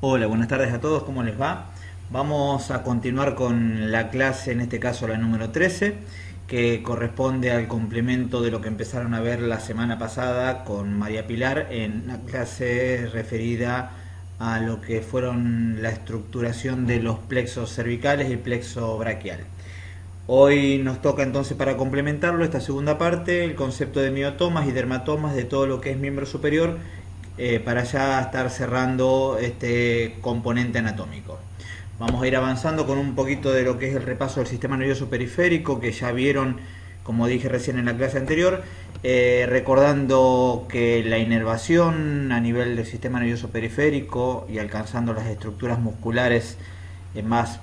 Hola, buenas tardes a todos, ¿cómo les va? Vamos a continuar con la clase, en este caso la número 13, que corresponde al complemento de lo que empezaron a ver la semana pasada con María Pilar en la clase referida a lo que fueron la estructuración de los plexos cervicales y plexo braquial. Hoy nos toca entonces, para complementarlo, esta segunda parte, el concepto de miotomas y dermatomas de todo lo que es miembro superior, para ya estar cerrando este componente anatómico. Vamos a ir avanzando con un poquito de lo que es el repaso del sistema nervioso periférico, que ya vieron, como dije recién en la clase anterior, recordando que la inervación a nivel del sistema nervioso periférico y alcanzando las estructuras musculares más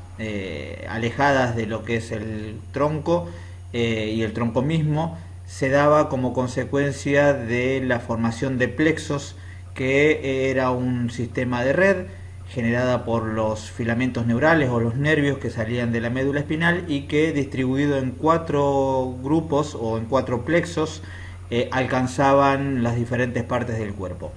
alejadas de lo que es el tronco y el tronco mismo, se daba como consecuencia de la formación de plexos, que era un sistema de red generada por los filamentos neurales o los nervios que salían de la médula espinal y que, distribuido en 4 grupos o en 4 plexos, alcanzaban las diferentes partes del cuerpo.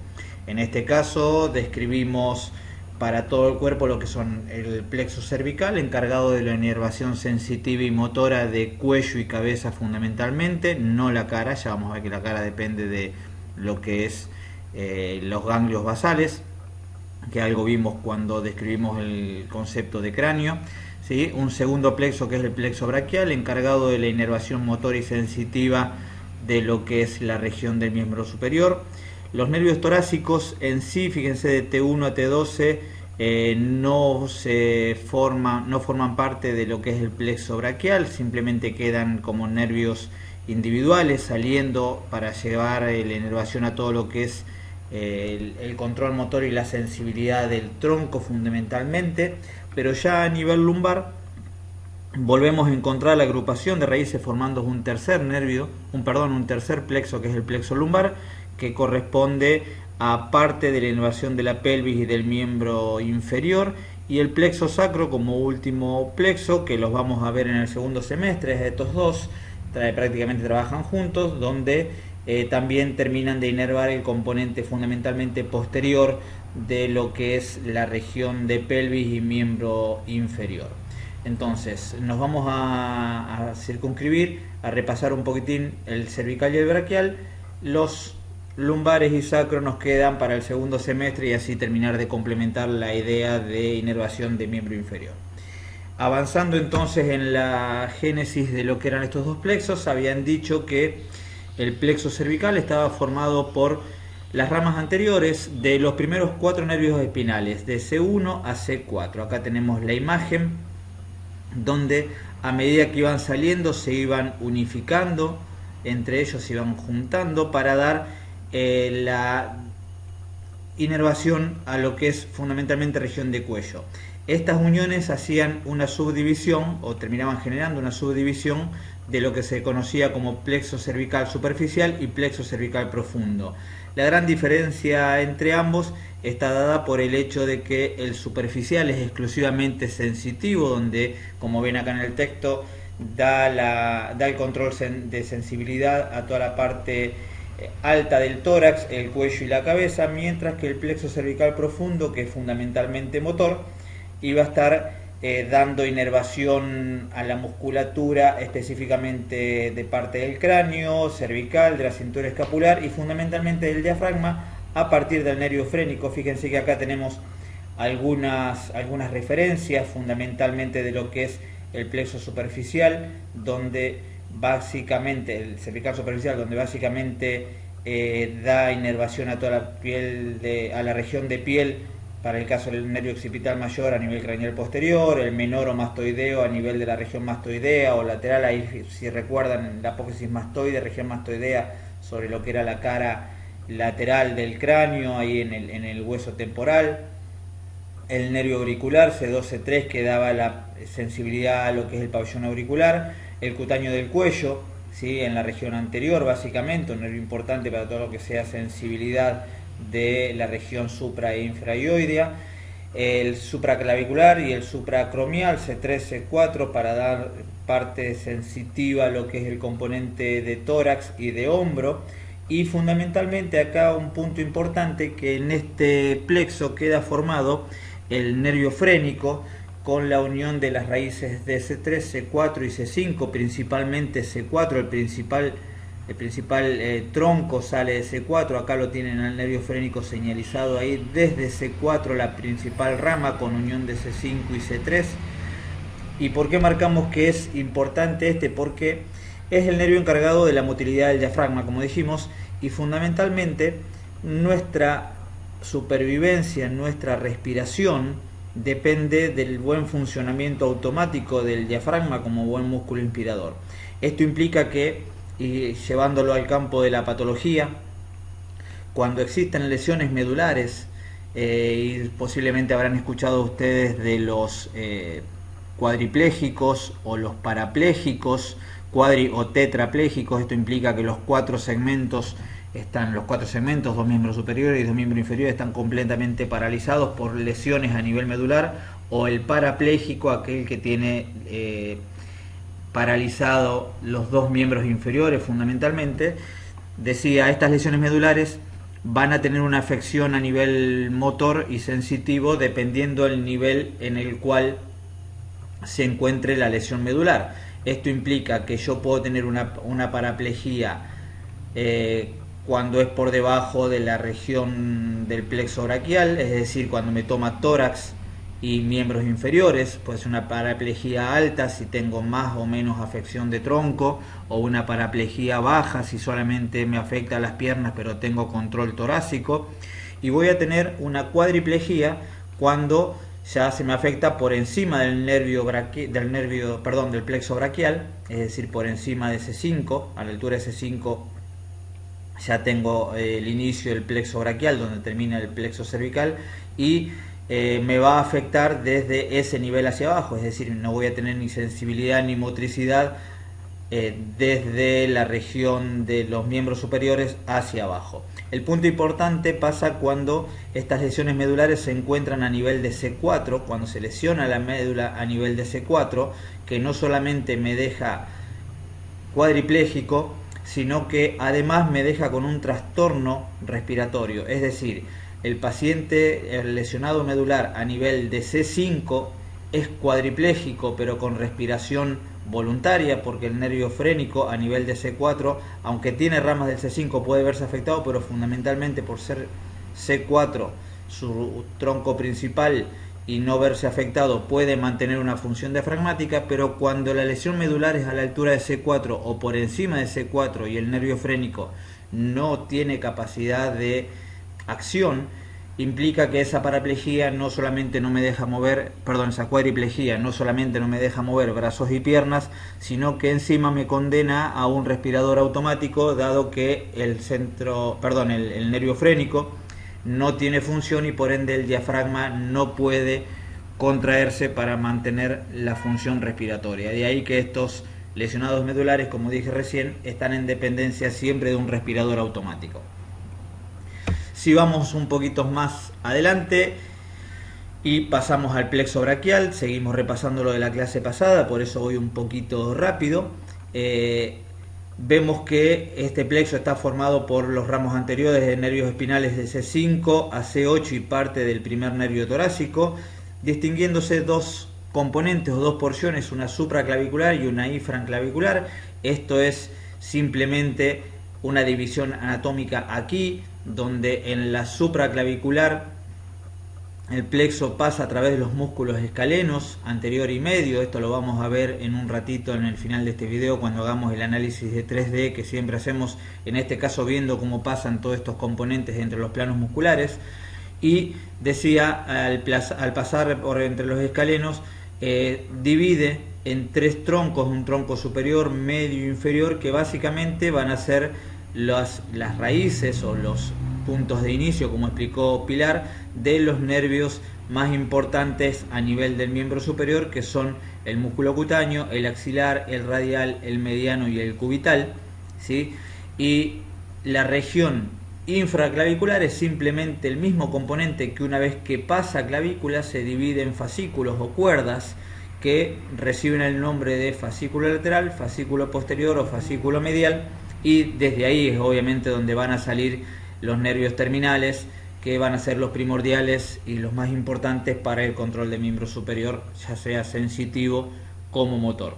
En este caso describimos para todo el cuerpo lo que son el plexo cervical, encargado de la inervación sensitiva y motora de cuello y cabeza fundamentalmente, no la cara. Ya vamos a ver que la cara depende de lo que es los ganglios basales, que algo vimos cuando describimos el concepto de cráneo. ¿Sí? Un segundo plexo, que es el plexo braquial, encargado de la inervación motora y sensitiva de lo que es la región del miembro superior. Los nervios torácicos en sí, fíjense, de T1 a T12, no forman parte de lo que es el plexo braquial, simplemente quedan como nervios individuales saliendo para llevar la inervación a todo lo que es el control motor y la sensibilidad del tronco fundamentalmente. Pero ya a nivel lumbar volvemos a encontrar la agrupación de raíces formando un tercer plexo, que es el plexo lumbar, que corresponde a parte de la inervación de la pelvis y del miembro inferior, y el plexo sacro como último plexo, que los vamos a ver en el segundo semestre. Estos dos prácticamente trabajan juntos, donde también terminan de inervar el componente fundamentalmente posterior de lo que es la región de pelvis y miembro inferior. Entonces nos vamos a circunscribir, a repasar un poquitín el cervical y el braquial. Los lumbares y sacro nos quedan para el segundo semestre, y así terminar de complementar la idea de inervación de miembro inferior. Avanzando entonces en la génesis de lo que eran estos dos plexos, habían dicho que el plexo cervical estaba formado por las ramas anteriores de los primeros 4 nervios espinales, de C1 a C4. Acá tenemos la imagen donde, a medida que iban saliendo, se iban unificando entre ellos, se iban juntando para dar la inervación a lo que es fundamentalmente región de cuello. Estas uniones hacían una subdivisión, o terminaban generando una subdivisión, de lo que se conocía como plexo cervical superficial y plexo cervical profundo. La gran diferencia entre ambos está dada por el hecho de que el superficial es exclusivamente sensitivo, donde, como ven acá en el texto, da el control de sensibilidad a toda la parte alta del tórax, el cuello y la cabeza, mientras que el plexo cervical profundo, que es fundamentalmente motor, iba a estar dando inervación a la musculatura, específicamente de parte del cráneo, cervical, de la cintura escapular y fundamentalmente del diafragma, a partir del nervio frénico. Fíjense que acá tenemos algunas referencias fundamentalmente de lo que es el plexo superficial, donde básicamente, el cervical superficial, donde básicamente da inervación a toda la piel, a la región de piel, para el caso del nervio occipital mayor a nivel craneal posterior, el menor o mastoideo a nivel de la región mastoidea o lateral. Ahí, si recuerdan, la apófisis mastoide, región mastoidea, sobre lo que era la cara lateral del cráneo, ahí en el hueso temporal. El nervio auricular, C2, C3, que daba la sensibilidad a lo que es el pabellón auricular. El cutáneo del cuello, ¿sí?, en la región anterior, básicamente, un nervio importante para todo lo que sea sensibilidad de la región supra e infraioidea. El supraclavicular y el supracromial, C3, C4, para dar parte sensitiva a lo que es el componente de tórax y de hombro. Y fundamentalmente acá un punto importante, que en este plexo queda formado el nervio frénico con la unión de las raíces de C3, C4 y C5, principalmente C4, el principal tronco sale de C4, acá lo tienen al nervio frénico señalizado ahí, desde C4 la principal rama con unión de C5 y C3. ¿Y por qué marcamos que es importante este? Porque es el nervio encargado de la motilidad del diafragma, como dijimos, y fundamentalmente nuestra supervivencia, nuestra respiración depende del buen funcionamiento automático del diafragma como buen músculo inspirador. Esto implica que, y llevándolo al campo de la patología, cuando existen lesiones medulares, y posiblemente habrán escuchado ustedes de los cuadriplégicos o los parapléjicos, cuadri o tetraplégicos, esto implica que los cuatro segmentos, dos miembros superiores y dos miembros inferiores, están completamente paralizados por lesiones a nivel medular, o el parapléjico, aquel que tiene paralizado los dos miembros inferiores fundamentalmente. Decía, estas lesiones medulares van a tener una afección a nivel motor y sensitivo dependiendo del nivel en el cual se encuentre la lesión medular. Esto implica que yo puedo tener una paraplegia cuando es por debajo de la región del plexo braquial, es decir, cuando me toma tórax y miembros inferiores. Puede ser una paraplegia alta si tengo más o menos afección de tronco, o una paraplegia baja si solamente me afecta a las piernas pero tengo control torácico. Y voy a tener una cuadriplegia cuando ya se me afecta por encima del del plexo braquial, es decir, por encima de C5, a la altura de C5 ya tengo el inicio del plexo braquial, donde termina el plexo cervical, y me va a afectar desde ese nivel hacia abajo, es decir, no voy a tener ni sensibilidad ni motricidad desde la región de los miembros superiores hacia abajo. El punto importante pasa cuando estas lesiones medulares se encuentran a nivel de C4, cuando se lesiona la médula a nivel de C4, que no solamente me deja cuadripléjico, sino que además me deja con un trastorno respiratorio. Es decir, el paciente lesionado medular a nivel de C5 es cuadripléjico, pero con respiración voluntaria, porque el nervio frénico a nivel de C4, aunque tiene ramas del C5, puede verse afectado, pero fundamentalmente por ser C4 su tronco principal y no verse afectado, puede mantener una función diafragmática. Pero cuando la lesión medular es a la altura de C4 o por encima de C4 y el nervio frénico no tiene capacidad de acción, implica que esa paraplegia no solamente no me deja mover, esa cuadriplegia no solamente no me deja mover brazos y piernas, sino que encima me condena a un respirador automático, dado que el nervio frénico no tiene función y por ende el diafragma no puede contraerse para mantener la función respiratoria. De ahí que estos lesionados medulares, como dije recién, están en dependencia siempre de un respirador automático. Si vamos un poquito más adelante y pasamos al plexo braquial, seguimos repasando lo de la clase pasada, por eso voy un poquito rápido. Vemos que este plexo está formado por los ramos anteriores de nervios espinales de C5 a C8 y parte del primer nervio torácico, distinguiéndose dos componentes o dos porciones, una supraclavicular y una infraclavicular. Esto es simplemente una división anatómica aquí, donde en la supraclavicular el plexo pasa a través de los músculos escalenos anterior y medio. Esto lo vamos a ver en un ratito en el final de este video, cuando hagamos el análisis de 3D que siempre hacemos, en este caso viendo cómo pasan todos estos componentes entre los planos musculares. Y decía, al pasar por entre los escalenos, divide en tres troncos, un tronco superior, medio e inferior, que básicamente van a ser las raíces o los puntos de inicio, como explicó Pilar, de los nervios más importantes a nivel del miembro superior, que son el músculo cutáneo, el axilar, el radial, el mediano y el cubital, ¿sí? Y la región infraclavicular es simplemente el mismo componente que, una vez que pasa clavícula, se divide en fascículos o cuerdas que reciben el nombre de fascículo lateral, fascículo posterior o fascículo medial, y desde ahí es obviamente donde van a salir los nervios terminales, que van a ser los primordiales y los más importantes para el control del miembro superior, ya sea sensitivo como motor.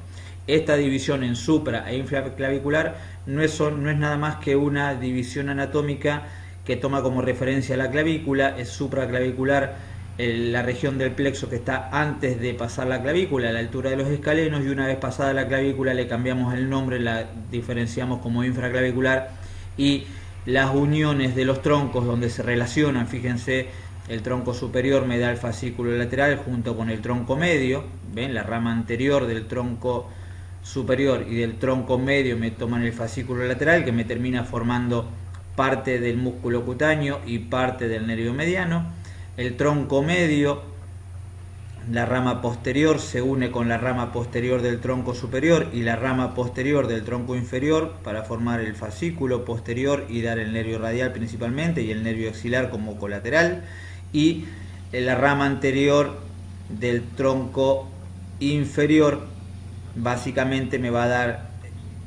Esta división en supra e infraclavicular no es nada más que una división anatómica que toma como referencia la clavícula. Es supraclavicular la región del plexo que está antes de pasar la clavícula, a la altura de los escalenos, y una vez pasada la clavícula le cambiamos el nombre, la diferenciamos como infraclavicular. Y las uniones de los troncos donde se relacionan, fíjense, el tronco superior me da el fascículo lateral junto con el tronco medio, ven, la rama anterior del tronco superior y del tronco medio me toman el fascículo lateral, que me termina formando parte del músculo cutáneo y parte del nervio mediano. El tronco medio, la rama posterior, se une con la rama posterior del tronco superior y la rama posterior del tronco inferior para formar el fascículo posterior y dar el nervio radial principalmente, y el nervio axilar como colateral. Y la rama anterior del tronco inferior básicamente me va a dar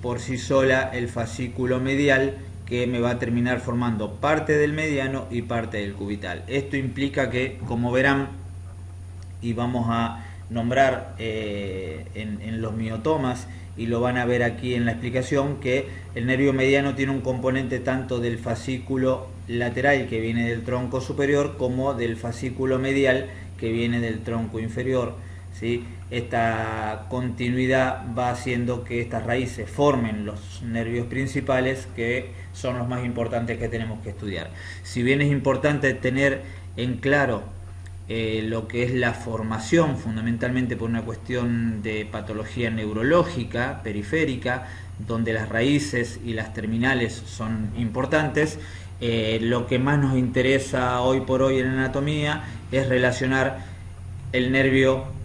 por sí sola el fascículo medial, que me va a terminar formando parte del mediano y parte del cubital. Esto implica que, como verán, y vamos a nombrar en los miotomas, y lo van a ver aquí en la explicación, que el nervio mediano tiene un componente tanto del fascículo lateral que viene del tronco superior como del fascículo medial que viene del tronco inferior, ¿sí? Esta continuidad va haciendo que estas raíces formen los nervios principales, que son los más importantes que tenemos que estudiar. Si bien es importante tener en claro lo que es la formación, fundamentalmente por una cuestión de patología neurológica periférica, donde las raíces y las terminales son importantes, lo que más nos interesa hoy por hoy en anatomía es relacionar el nervio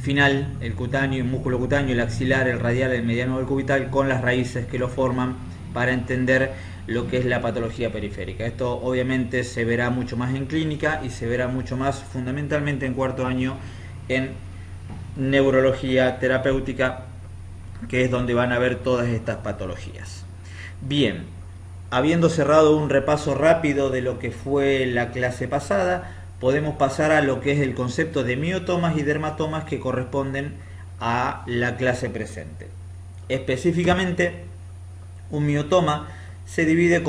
final, el cutáneo, el músculo cutáneo, el axilar, el radial, el mediano o el cubital, con las raíces que lo forman, para entender lo que es la patología periférica. Esto obviamente se verá mucho más en clínica y se verá mucho más fundamentalmente en cuarto año en neurología terapéutica, que es donde van a ver todas estas patologías. Bien, habiendo cerrado un repaso rápido de lo que fue la clase pasada, podemos pasar a lo que es el concepto de miotomas y dermatomas, que corresponden a la clase presente. Específicamente, un miotoma se define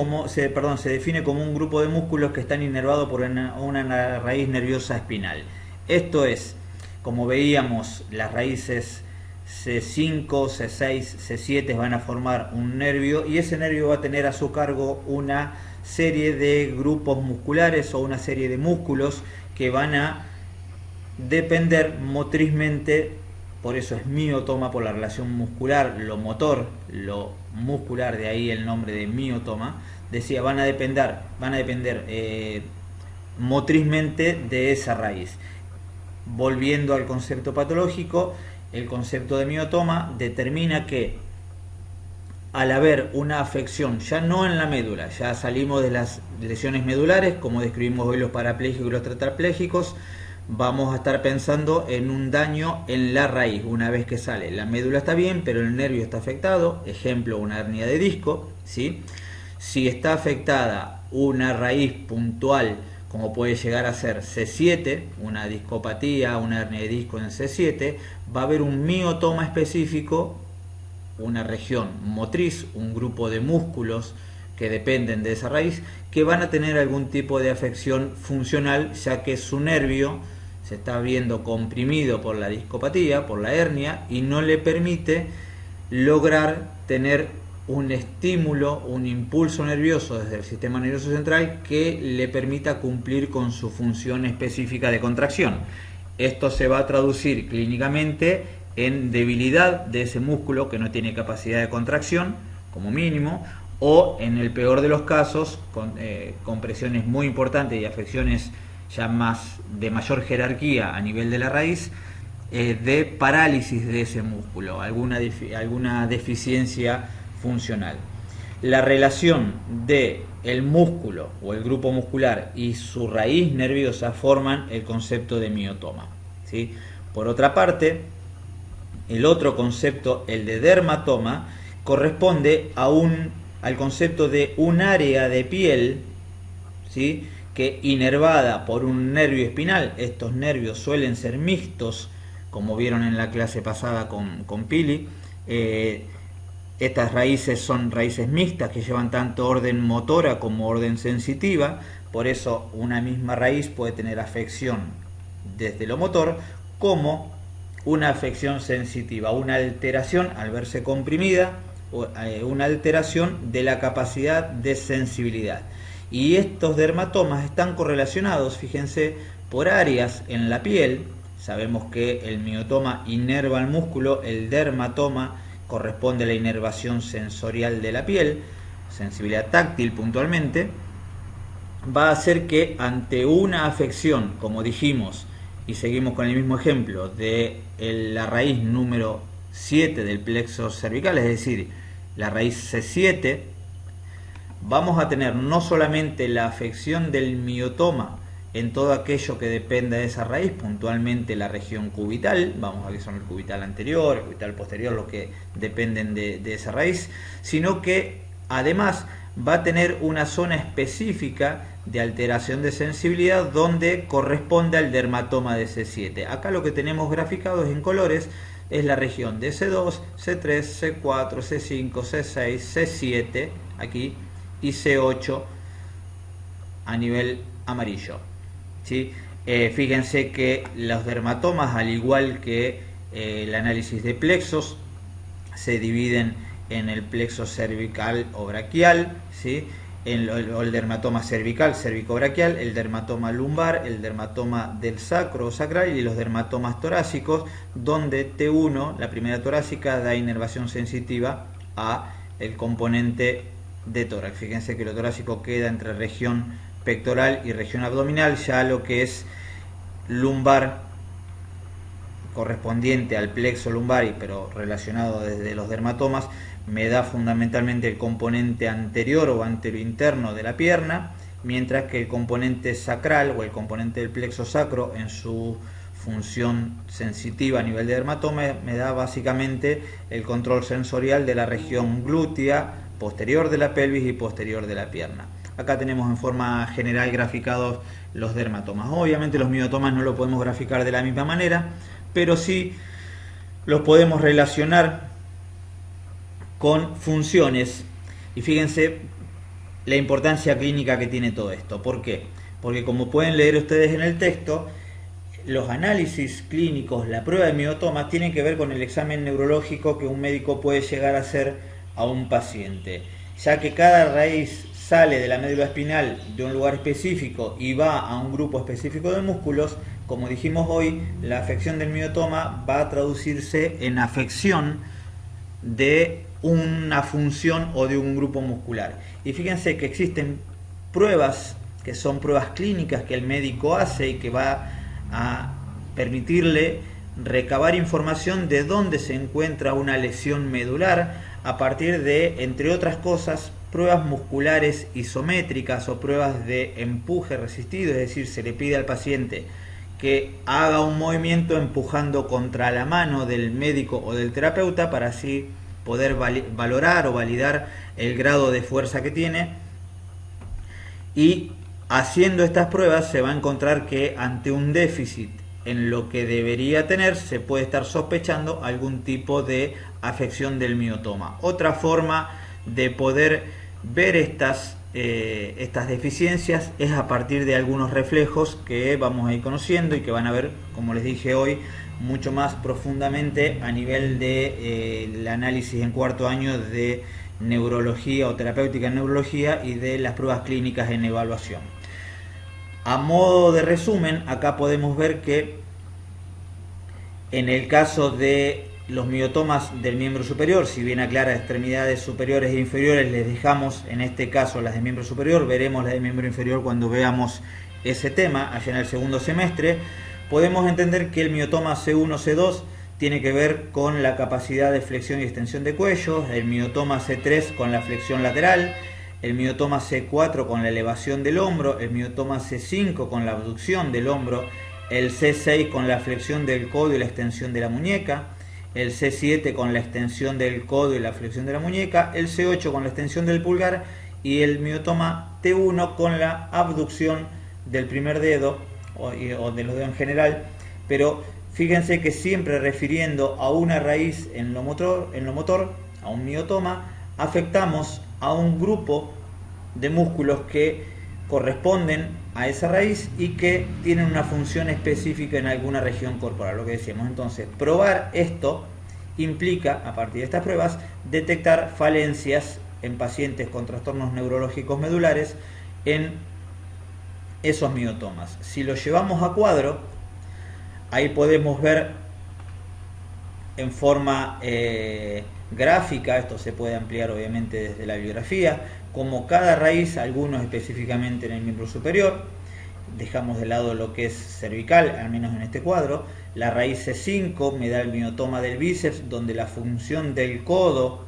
como un grupo de músculos que están inervados por una raíz nerviosa espinal. Esto es, como veíamos, las raíces C5, C6, C7 van a formar un nervio, y ese nervio va a tener a su cargo una serie de grupos musculares o una serie de músculos que van a depender motrizmente. Por eso es miotoma, por la relación muscular, lo motor, lo muscular, de ahí el nombre de miotoma. Decía, van a depender motrizmente de esa raíz. Volviendo al concepto patológico, el concepto de miotoma determina que al haber una afección, ya no en la médula, ya salimos de las lesiones medulares, como describimos hoy los parapléjicos y los tetrapléjicos, vamos a estar pensando en un daño en la raíz. Una vez que sale, la médula está bien, pero el nervio está afectado, ejemplo, una hernia de disco, ¿sí? Si está afectada una raíz puntual, como puede llegar a ser C7, una discopatía, una hernia de disco en C7, va a haber un miotoma específico, una región motriz, un grupo de músculos que dependen de esa raíz, que van a tener algún tipo de afección funcional, ya que su nervio se está viendo comprimido por la discopatía, por la hernia, y no le permite lograr tener un estímulo, un impulso nervioso desde el sistema nervioso central que le permita cumplir con su función específica de contracción. Esto se va a traducir clínicamente en debilidad de ese músculo que no tiene capacidad de contracción, como mínimo, o en el peor de los casos, con compresiones muy importantes y afecciones ya más de mayor jerarquía a nivel de la raíz, de parálisis de ese músculo, alguna deficiencia funcional. La relación de el músculo o el grupo muscular y su raíz nerviosa forman el concepto de miotoma, ¿sí? Por otra parte, el otro concepto, el de dermatoma, corresponde al concepto de un área de piel, ¿sí?, que inervada por un nervio espinal, estos nervios suelen ser mixtos, como vieron en la clase pasada con Pili. Estas raíces son raíces mixtas que llevan tanto orden motora como orden sensitiva, por eso una misma raíz puede tener afección desde lo motor como una afección sensitiva, una alteración al verse comprimida, una alteración de la capacidad de sensibilidad. Y estos dermatomas están correlacionados, fíjense, por áreas en la piel. Sabemos que el miotoma inerva el músculo, el dermatoma corresponde a la inervación sensorial de la piel, sensibilidad táctil puntualmente. Va a hacer que ante una afección, como dijimos, y seguimos con el mismo ejemplo de la raíz número 7 del plexo cervical, es decir, la raíz C7, vamos a tener no solamente la afección del miotoma en todo aquello que dependa de esa raíz, puntualmente la región cubital, vamos a ver que son el cubital anterior, el cubital posterior, los que dependen de esa raíz, sino que además va a tener una zona específica de alteración de sensibilidad donde corresponde al dermatoma de C7. Acá lo que tenemos graficados en colores es la región de C2, C3, C4, C5, C6, C7, aquí, y C8 a nivel amarillo. ¿Sí? Fíjense que los dermatomas, al igual que el análisis de plexos, se dividen en el plexo cervical o braquial, ¿sí? El dermatoma cervical, cervicobraquial, el dermatoma lumbar, el dermatoma del sacro o sacral y los dermatomas torácicos, donde T1, la primera torácica, da inervación sensitiva a el componente de tórax. Fíjense que lo torácico queda entre región pectoral y región abdominal, ya lo que es lumbar correspondiente al plexo lumbar, pero relacionado desde los dermatomas, me da fundamentalmente el componente anterior o anterointerno de la pierna, mientras que el componente sacral o el componente del plexo sacro en su función sensitiva a nivel de dermatoma me da básicamente el control sensorial de la región glútea, posterior de la pelvis y posterior de la pierna. Acá tenemos en forma general graficados los dermatomas. Obviamente los miotomas no lo podemos graficar de la misma manera, pero sí los podemos relacionar con funciones. Y fíjense la importancia clínica que tiene todo esto. ¿Por qué? Porque como pueden leer ustedes en el texto, los análisis clínicos, la prueba de miotoma, tienen que ver con el examen neurológico que un médico puede llegar a hacer a un paciente, ya que cada raíz sale de la médula espinal de un lugar específico y va a un grupo específico de músculos. Como dijimos hoy, la afección del miotoma va a traducirse en afección de una función o de un grupo muscular. Y fíjense que existen pruebas que son pruebas clínicas que el médico hace y que va a permitirle recabar información de dónde se encuentra una lesión medular a partir de, entre otras cosas, pruebas musculares isométricas o pruebas de empuje resistido, es decir, se le pide al paciente que haga un movimiento empujando contra la mano del médico o del terapeuta para así poder valorar o validar el grado de fuerza que tiene. Y haciendo estas pruebas se va a encontrar que ante un déficit en lo que debería tener se puede estar sospechando algún tipo de afección del miotoma. Otra forma de poder ver estas deficiencias es a partir de algunos reflejos que vamos a ir conociendo y que van a ver, como les dije hoy, mucho más profundamente a nivel de el análisis en cuarto año de neurología o terapéutica en neurología y de las pruebas clínicas en evaluación. A modo de resumen, acá podemos ver que en el caso de los miotomas del miembro superior, si bien aclara extremidades superiores e inferiores, les dejamos en este caso las de miembro superior, veremos las de miembro inferior cuando veamos ese tema allá en el segundo semestre. Podemos entender que el miotoma C1, C2 tiene que ver con la capacidad de flexión y extensión de cuello, el miotoma C3 con la flexión lateral, el miotoma C4 con la elevación del hombro, el miotoma C5 con la abducción del hombro, el C6 con la flexión del codo y la extensión de la muñeca, el C7 con la extensión del codo y la flexión de la muñeca, el C8 con la extensión del pulgar y el miotoma T1 con la abducción del primer dedo o de los dedos en general, pero fíjense que siempre refiriendo a una raíz en lo motor, a un miotoma, afectamos a un grupo de músculos que corresponden a esa raíz y que tienen una función específica en alguna región corporal, lo que decíamos. Entonces, probar esto implica, a partir de estas pruebas, detectar falencias en pacientes con trastornos neurológicos medulares en esos miotomas. Si lo llevamos a cuadro, ahí podemos ver en forma gráfica, esto se puede ampliar obviamente desde la bibliografía, como cada raíz, algunos específicamente en el miembro superior, dejamos de lado lo que es cervical, al menos en este cuadro, la raíz C5 me da el miotoma del bíceps, donde la función del codo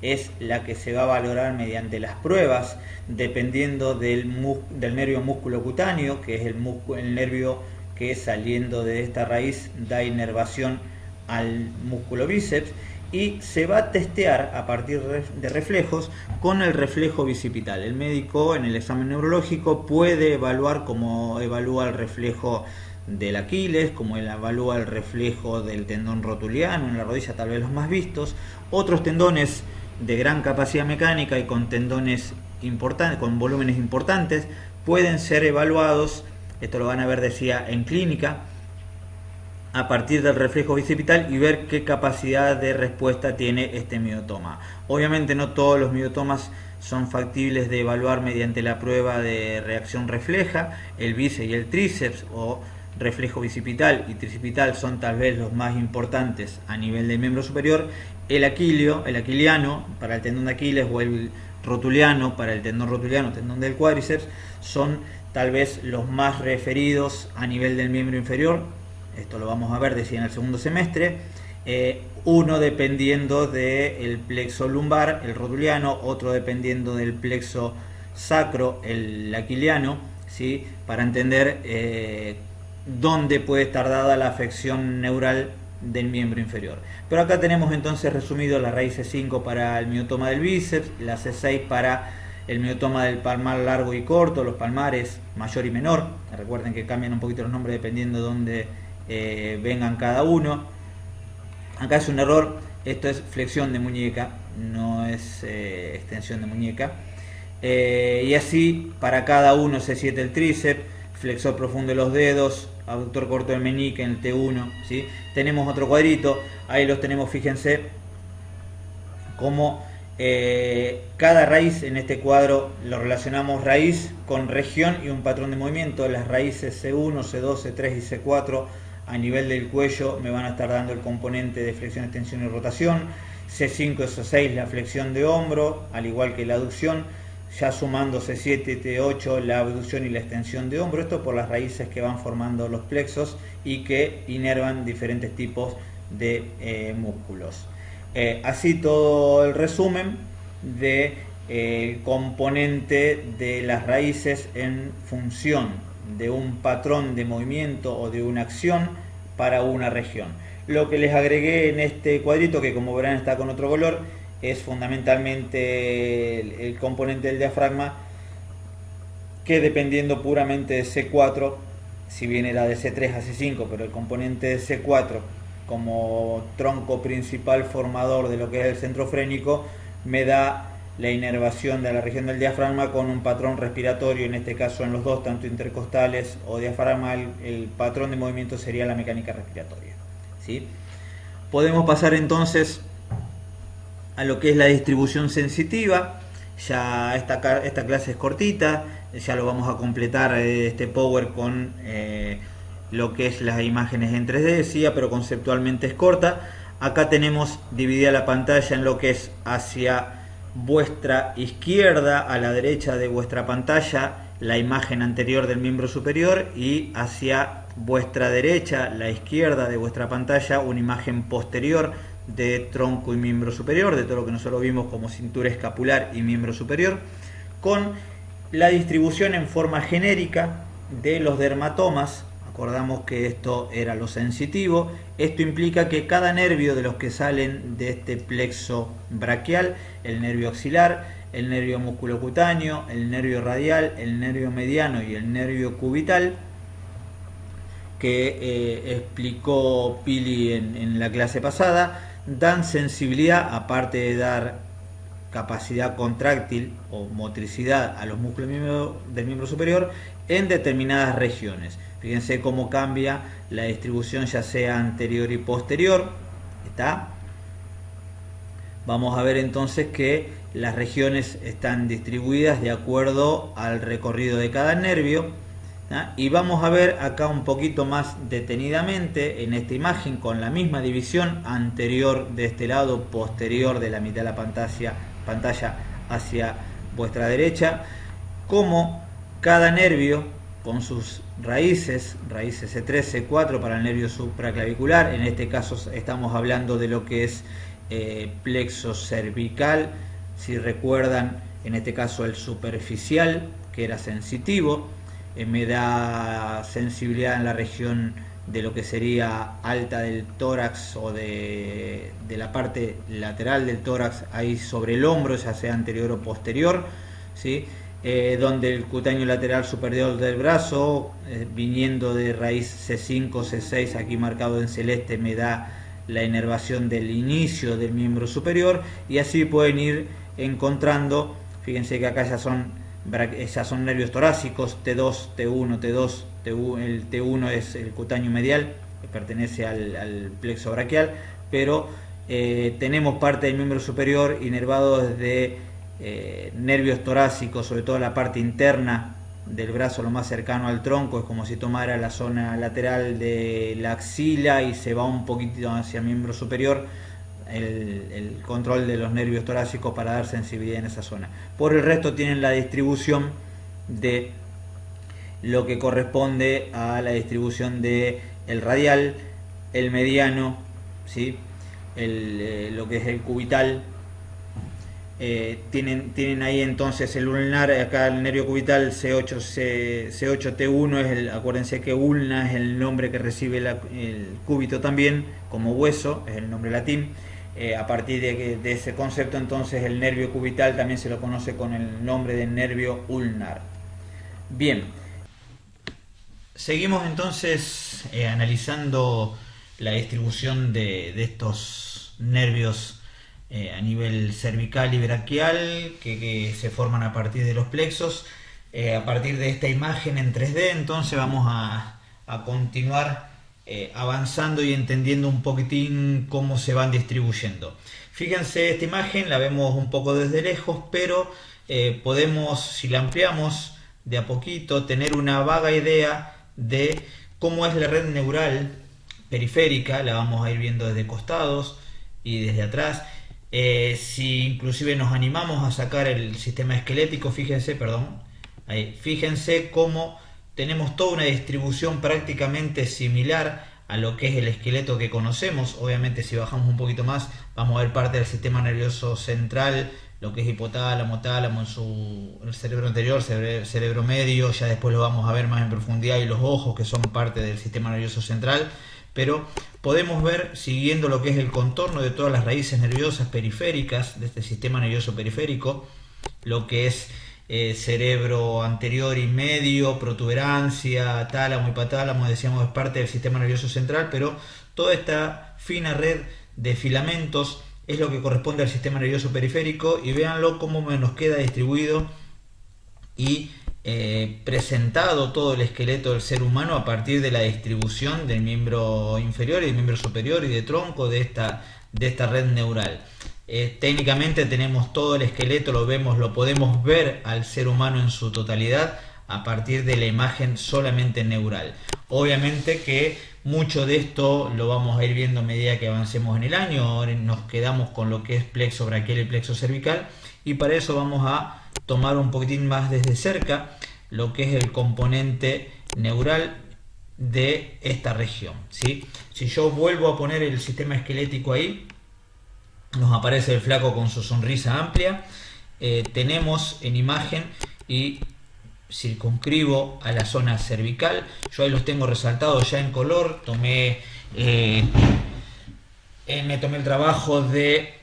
es la que se va a valorar mediante las pruebas, dependiendo del nervio músculo cutáneo, que es el nervio que saliendo de esta raíz da inervación al músculo bíceps, y se va a testear a partir de reflejos con el reflejo bicipital. El médico en el examen neurológico puede evaluar como evalúa el reflejo del Aquiles, como él evalúa el reflejo del tendón rotuliano en la rodilla, tal vez los más vistos. Otros tendones de gran capacidad mecánica y con tendones importantes, con volúmenes importantes, pueden ser evaluados, esto lo van a ver, decía, en clínica, a partir del reflejo bicipital y ver qué capacidad de respuesta tiene este miotoma. Obviamente no todos los miotomas son factibles de evaluar mediante la prueba de reacción refleja. El bíceps y el tríceps, o reflejo bicipital y tricipital, son tal vez los más importantes a nivel del miembro superior. El aquiliano para el tendón de Aquiles, o el rotuliano para el tendón rotuliano, tendón del cuádriceps, son tal vez los más referidos a nivel del miembro inferior. Esto lo vamos a ver, decía, en el segundo semestre. Uno dependiendo del plexo lumbar, el rotuliano, otro dependiendo del plexo sacro, el aquiliano, ¿sí? Para entender dónde puede estar dada la afección neural del miembro inferior. Pero acá tenemos entonces resumido la raíz C5 para el miotoma del bíceps, la C6 para el miotoma del palmar largo y corto, los palmares mayor y menor. Recuerden que cambian un poquito los nombres dependiendo de dónde vengan cada uno. Acá es un error, esto es flexión de muñeca, no es extensión de muñeca. Y así para cada uno, C7 el tríceps, flexor profundo de los dedos, abductor corto del meñique en el T1, ¿sí? Tenemos otro cuadrito, ahí los tenemos, fíjense cómo cada raíz en este cuadro lo relacionamos raíz con región y un patrón de movimiento. Las raíces C1, C2, C3 y C4 a nivel del cuello me van a estar dando el componente de flexión, extensión y rotación. C5 y C6 la flexión de hombro, al igual que la aducción. Ya sumando C7, T8 la abducción y la extensión de hombro. Esto por las raíces que van formando los plexos y que inervan diferentes tipos de músculos. Así todo el resumen de componente de las raíces en función de un patrón de movimiento o de una acción para una región. Lo que les agregué en este cuadrito, que como verán está con otro color, es fundamentalmente el componente del diafragma, que dependiendo puramente de C4, si bien era de C3 a C5, pero el componente de C4 como tronco principal formador de lo que es el centro frénico, me da la inervación de la región del diafragma con un patrón respiratorio, en este caso en los dos, tanto intercostales o diafragmal, el patrón de movimiento sería la mecánica respiratoria, ¿sí? Podemos pasar entonces a lo que es la distribución sensitiva. Ya esta clase es cortita, ya lo vamos a completar este power con lo que es las imágenes en 3D, decía, pero conceptualmente es corta. Acá tenemos dividida la pantalla en lo que es hacia vuestra izquierda, a la derecha de vuestra pantalla, la imagen anterior del miembro superior, y hacia vuestra derecha, la izquierda de vuestra pantalla, una imagen posterior de tronco y miembro superior, de todo lo que nosotros vimos como cintura escapular y miembro superior, con la distribución en forma genérica de los dermatomas. Acordamos que esto era lo sensitivo. Esto implica que cada nervio de los que salen de este plexo braquial, el nervio axilar, el nervio musculocutáneo, el nervio radial, el nervio mediano y el nervio cubital, que explicó Pili en la clase pasada. Dan sensibilidad, aparte de dar capacidad contráctil o motricidad a los músculos del miembro superior en determinadas regiones. Fíjense cómo cambia la distribución, ya sea anterior y posterior. ¿Está? Vamos a ver entonces que las regiones están distribuidas de acuerdo al recorrido de cada nervio. Y vamos a ver acá un poquito más detenidamente en esta imagen, con la misma división anterior de este lado, posterior de la mitad de la pantalla hacia vuestra derecha, cómo cada nervio con sus raíces C3, C4 para el nervio supraclavicular. En este caso estamos hablando de lo que es plexo cervical, si recuerdan, en este caso el superficial, que era sensitivo. Me da sensibilidad en la región de lo que sería alta del tórax, o de la parte lateral del tórax, ahí sobre el hombro, ya sea anterior o posterior, ¿sí? Donde el cutáneo lateral superior del brazo, viniendo de raíz C5, C6, aquí marcado en celeste, me da la inervación del inicio del miembro superior, y así pueden ir encontrando. Fíjense que acá ya son nervios torácicos, T2, T1, T2, el T1 es el cutáneo medial, que pertenece al plexo braquial, pero tenemos parte del miembro superior inervado desde nervios torácicos, sobre todo la parte interna del brazo, lo más cercano al tronco. Es como si tomara la zona lateral de la axila y se va un poquito hacia el miembro superior, el control de los nervios torácicos para dar sensibilidad en esa zona. Por el resto tienen la distribución de lo que corresponde a la distribución de el radial, el mediano, ¿sí? Lo que es el cubital. Tienen ahí entonces el ulnar, acá el nervio cubital C8T1 acuérdense que ulna es el nombre que recibe el cúbito también, como hueso, es el nombre latín. A partir de ese concepto, entonces, el nervio cubital también se lo conoce con el nombre de nervio ulnar. Bien, seguimos entonces analizando la distribución de estos nervios a nivel cervical y braquial que se forman a partir de los plexos. A partir de esta imagen en 3D, entonces vamos a continuar avanzando y entendiendo un poquitín cómo se van distribuyendo. Fíjense, esta imagen la vemos un poco desde lejos, pero podemos, si la ampliamos de a poquito, tener una vaga idea de cómo es la red neural periférica. La vamos a ir viendo desde costados y desde atrás. Si inclusive nos animamos a sacar el sistema esquelético, fíjense cómo tenemos toda una distribución prácticamente similar a lo que es el esqueleto que conocemos. Obviamente, si bajamos un poquito más, vamos a ver parte del sistema nervioso central, lo que es hipotálamo, tálamo, el cerebro anterior, cerebro medio. Ya después lo vamos a ver más en profundidad, y los ojos, que son parte del sistema nervioso central. Pero podemos ver, siguiendo lo que es el contorno de todas las raíces nerviosas periféricas de este sistema nervioso periférico, lo que es cerebro anterior y medio, protuberancia, tálamo, hipotálamo, decíamos, es parte del sistema nervioso central, pero toda esta fina red de filamentos es lo que corresponde al sistema nervioso periférico. Y véanlo cómo nos queda distribuido y presentado todo el esqueleto del ser humano a partir de la distribución del miembro inferior y del miembro superior y de tronco de esta red neural. Técnicamente tenemos todo el esqueleto, lo podemos ver al ser humano en su totalidad a partir de la imagen solamente neural. Obviamente que mucho de esto lo vamos a ir viendo a medida que avancemos en el año. Ahora nos quedamos con lo que es plexo braquial y plexo cervical, y para eso vamos a tomar un poquitín más desde cerca lo que es el componente neural de esta región, ¿sí? Si yo vuelvo a poner el sistema esquelético ahí, nos aparece el flaco con su sonrisa amplia. Tenemos en imagen, y circunscribo a la zona cervical. Yo ahí los tengo resaltados ya en color. Me tomé el trabajo de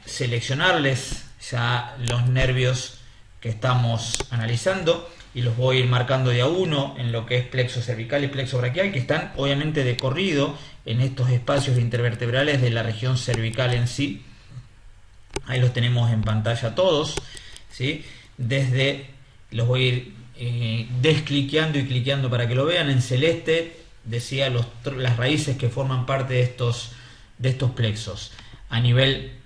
seleccionarles ya los nervios que estamos analizando y los voy a ir marcando de a uno en lo que es plexo cervical y plexo braquial, que están obviamente de corrido en estos espacios intervertebrales de la región cervical en sí. Ahí los tenemos en pantalla todos, ¿sí? Los voy a ir descliqueando y cliqueando para que lo vean. En celeste decía las raíces que forman parte de estos plexos. A nivel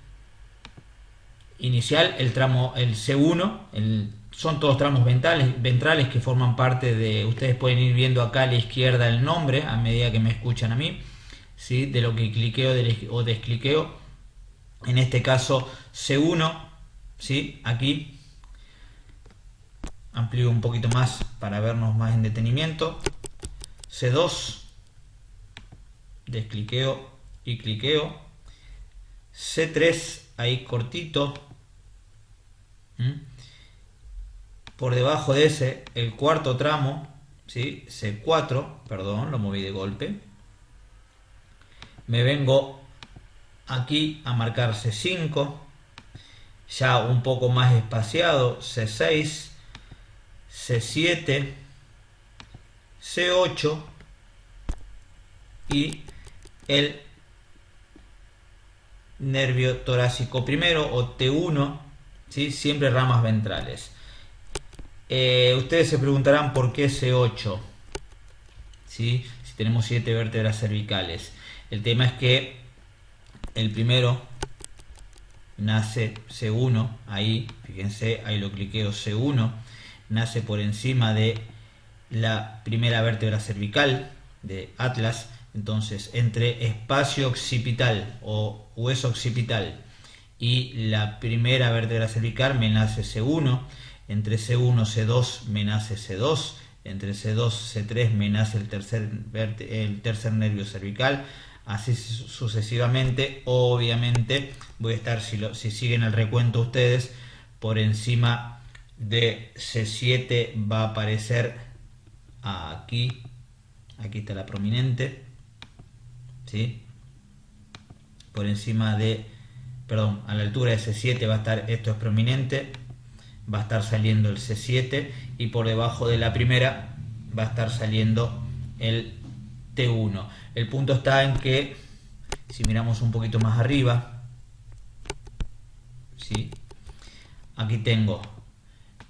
inicial, el C1, son todos tramos ventrales que forman parte de... Ustedes pueden ir viendo acá a la izquierda el nombre a medida que me escuchan a mí, ¿sí? De lo que cliqueo o descliqueo. En este caso C1, ¿sí? Aquí amplío un poquito más para vernos más en detenimiento. C2, descliqueo y cliqueo. C3, ahí cortito. Por debajo de ese, el cuarto tramo, ¿sí? C4, perdón, lo moví de golpe. Me vengo aquí a marcar C5, ya un poco más espaciado, C6, C7, C8 y el nervio torácico primero o T1, ¿sí? Siempre ramas ventrales. Ustedes se preguntarán por qué C8, ¿sí? Si tenemos 7 vértebras cervicales. El tema es que el primero nace C1, ahí, fíjense, ahí lo cliqueo, C1, nace por encima de la primera vértebra cervical de Atlas. Entonces, entre espacio occipital o hueso occipital y la primera vértebra cervical me nace C1, entre C1 C2 me nace C2, entre C2 C3 me nace el tercer nervio cervical, así sucesivamente. Obviamente voy a estar, si siguen el recuento ustedes, por encima de C7 va a aparecer aquí está la prominente, ¿sí? Por encima a la altura de C7 va a estar, esto es prominente, va a estar saliendo el C7 y por debajo de la primera va a estar saliendo el T1. El punto está en que si miramos un poquito más arriba, ¿sí? Aquí tengo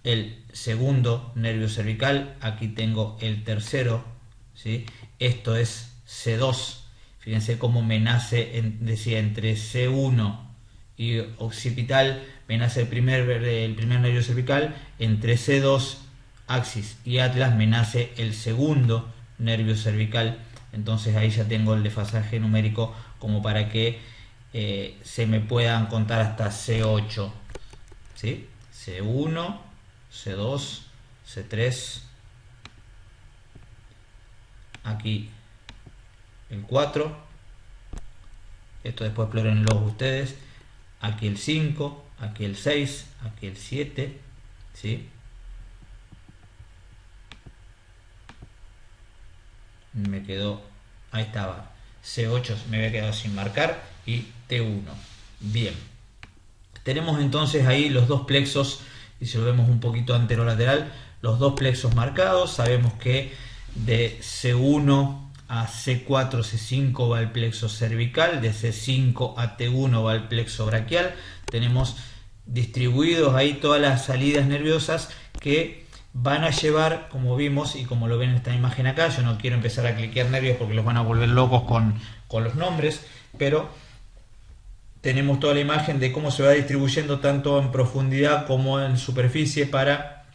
el segundo nervio cervical, aquí tengo el tercero, ¿sí? Esto es C2. Fíjense cómo me nace, decía, entre C1 y occipital me nace el primer nervio cervical, entre C2, axis y Atlas me nace el segundo nervio cervical. Entonces ahí ya tengo el desfasaje numérico como para que se me puedan contar hasta C8, ¿sí? C1, C2, C3, aquí el 4, esto después explórenlo ustedes, aquí el 5, aquí el 6, aquí el 7, ¿sí? Me quedó, ahí estaba, C8 me había quedado sin marcar y T1. Bien, tenemos entonces ahí los dos plexos, y si lo vemos un poquito anterolateral, los dos plexos marcados. Sabemos que de C1 a C4, C5 va el plexo cervical, de C5 a T1 va el plexo braquial. Tenemos distribuidos ahí todas las salidas nerviosas que van a llevar, como vimos y como lo ven en esta imagen acá. Yo no quiero empezar a cliquear nervios porque los van a volver locos con los nombres, pero tenemos toda la imagen de cómo se va distribuyendo tanto en profundidad como en superficie para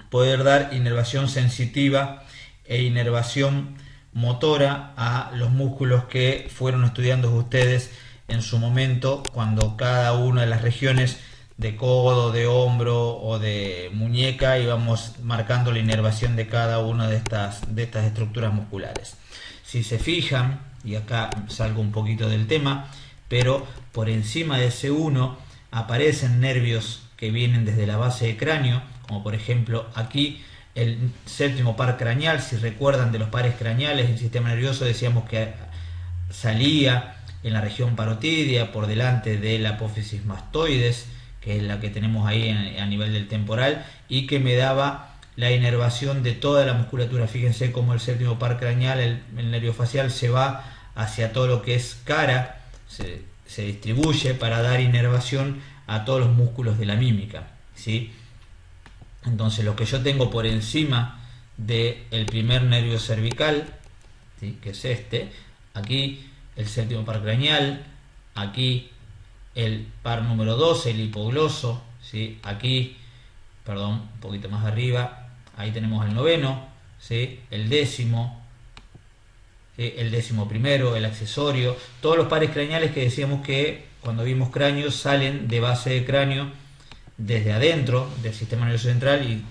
poder dar inervación sensitiva e inervación motora a los músculos que fueron estudiando ustedes en su momento, cuando cada una de las regiones de codo, de hombro o de muñeca íbamos marcando la inervación de cada una de estas estructuras musculares. Si se fijan, y acá salgo un poquito del tema, pero por encima de C1 aparecen nervios que vienen desde la base de cráneo, como por ejemplo aquí el séptimo par craneal. Si recuerdan de los pares craneales, el sistema nervioso decíamos que salía en la región parotidia por delante de la apófisis mastoides, que es la que tenemos ahí a nivel del temporal, y que me daba la inervación de toda la musculatura. Fíjense cómo el séptimo par craneal, el nervio facial, se va hacia todo lo que es cara, se distribuye para dar inervación a todos los músculos de la mímica, ¿sí? Entonces lo que yo tengo por encima del primer nervio cervical, ¿sí?, que es este, aquí el séptimo par craneal, aquí el par número 12, el hipogloso, ¿sí?, aquí, perdón, un poquito más arriba, ahí tenemos el noveno, ¿sí?, el décimo, ¿sí?, el décimo primero, el accesorio, todos los pares craneales que decíamos que cuando vimos cráneos salen de base de cráneo desde adentro del sistema nervioso central y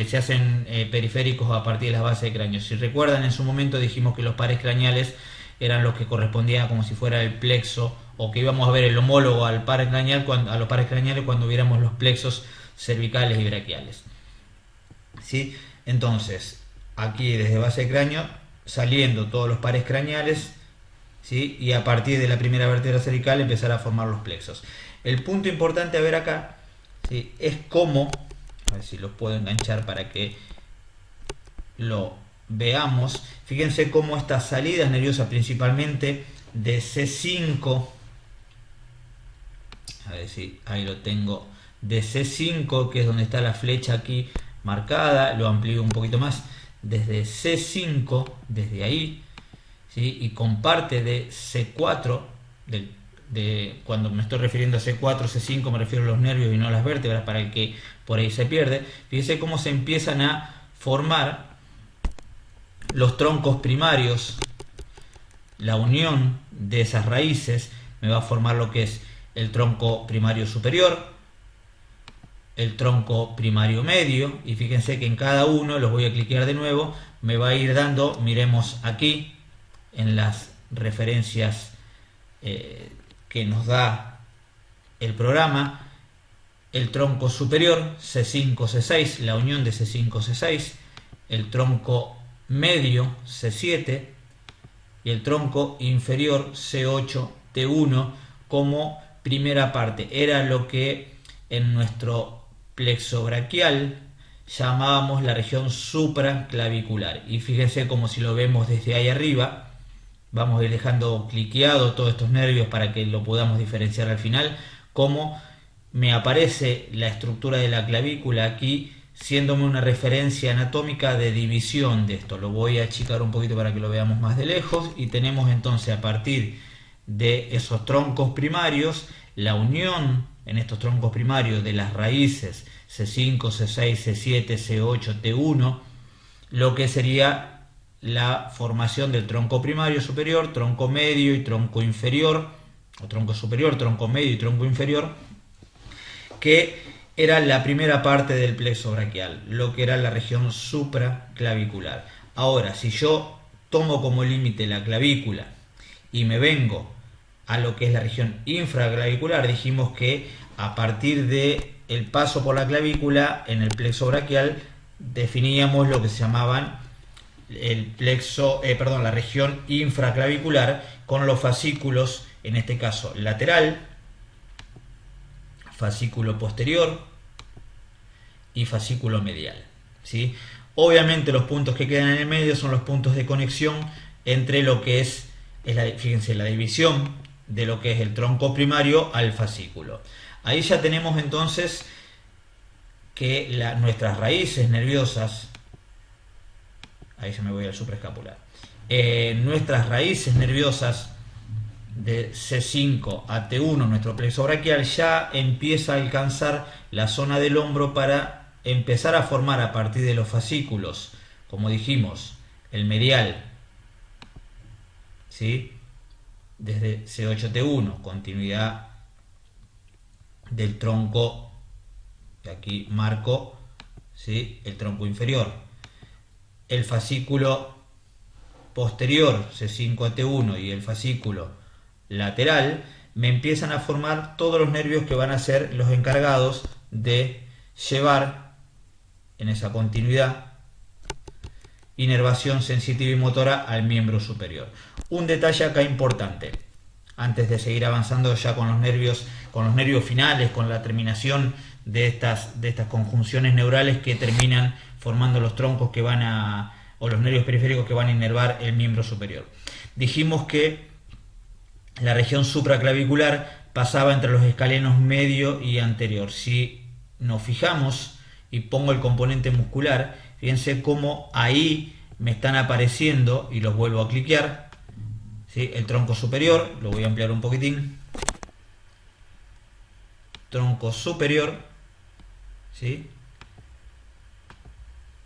se hacen periféricos a partir de las bases de cráneo. Si recuerdan, en su momento dijimos que los pares craneales eran los que correspondían como si fuera el plexo, o que íbamos a ver el homólogo al par craneal, a los pares craneales cuando viéramos los plexos cervicales y braquiales, ¿sí? Entonces, aquí desde base de cráneo saliendo todos los pares craneales, ¿sí?, y a partir de la primera vértebra cervical empezar a formar los plexos. El punto importante a ver acá, ¿sí?, es cómo, a ver si los puedo enganchar para que lo veamos. Fíjense cómo estas salidas nerviosas, principalmente de C5, a ver si ahí lo tengo, de C5, que es donde está la flecha aquí marcada, lo amplío un poquito más, desde C5, desde ahí, ¿sí?, y con parte de C4, cuando me estoy refiriendo a C4, C5 me refiero a los nervios y no a las vértebras, para el que por ahí se pierde. Fíjense cómo se empiezan a formar los troncos primarios. La unión de esas raíces me va a formar lo que es el tronco primario superior, el tronco primario medio, y fíjense que en cada uno, los voy a cliquear de nuevo, me va a ir dando, miremos aquí en las referencias que nos da el programa, el tronco superior C5, C6, la unión de C5, C6, el tronco medio C7 y el tronco inferior C8, T1 como primera parte. Era lo que en nuestro plexo braquial llamábamos la región supraclavicular, y fíjense como si lo vemos desde ahí arriba. Vamos a ir dejando cliqueado todos estos nervios para que lo podamos diferenciar al final, como me aparece la estructura de la clavícula aquí, siéndome una referencia anatómica de división de esto. Lo voy a achicar un poquito para que lo veamos más de lejos, y tenemos entonces a partir de esos troncos primarios la unión en estos troncos primarios de las raíces C5, C6, C7, C8, T1, lo que sería la formación del tronco primario superior, tronco medio y tronco inferior, o tronco superior, tronco medio y tronco inferior, que era la primera parte del plexo braquial, lo que era la región supraclavicular. Ahora, si yo tomo como límite la clavícula y me vengo a lo que es la región infraclavicular, dijimos que a partir de el paso por la clavícula en el plexo braquial definíamos lo que se llamaban la región infraclavicular, con los fascículos, en este caso lateral, fascículo posterior y fascículo medial, ¿sí? Obviamente los puntos que quedan en el medio son los puntos de conexión entre lo que es fíjense, la división de lo que es el tronco primario al fascículo. Ahí ya tenemos entonces que nuestras raíces nerviosas, ahí ya me voy al supraescapular, nuestras raíces nerviosas de C5 a T1, nuestro plexo braquial, ya empieza a alcanzar la zona del hombro para empezar a formar a partir de los fascículos, como dijimos, el medial, ¿sí?, desde C8, T1, continuidad del tronco, aquí marco, ¿sí?, el tronco inferior, el fascículo posterior C5 a T1 y el fascículo lateral, me empiezan a formar todos los nervios que van a ser los encargados de llevar en esa continuidad inervación sensitiva y motora al miembro superior. Un detalle acá importante: antes de seguir avanzando ya con los nervios finales, con la terminación de estas conjunciones neurales que terminan formando los troncos que van a, o los nervios periféricos que van a inervar el miembro superior. Dijimos que la región supraclavicular pasaba entre los escalenos medio y anterior. Si nos fijamos y pongo el componente muscular, fíjense cómo ahí me están apareciendo, y los vuelvo a cliquear, ¿sí? El tronco superior, lo voy a ampliar un poquitín, tronco superior, ¿sí?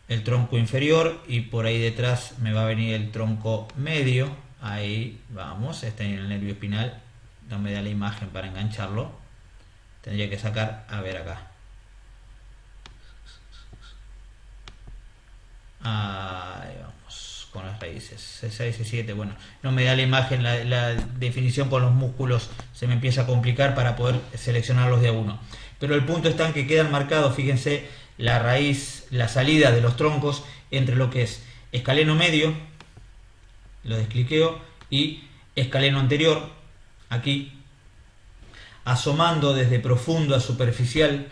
El tronco inferior, y por ahí detrás me va a venir el tronco medio. Ahí vamos, está en el nervio espinal, no me da la imagen para engancharlo, tendría que sacar, a ver acá. Ahí vamos, con las raíces, C6, C7, bueno, no me da la imagen, la definición con los músculos se me empieza a complicar para poder seleccionarlos de a uno. Pero el punto está en que quedan marcados, fíjense, la raíz, la salida de los troncos entre lo que es escaleno medio, lo descliqueo, y escaleno anterior, aquí, asomando desde profundo a superficial,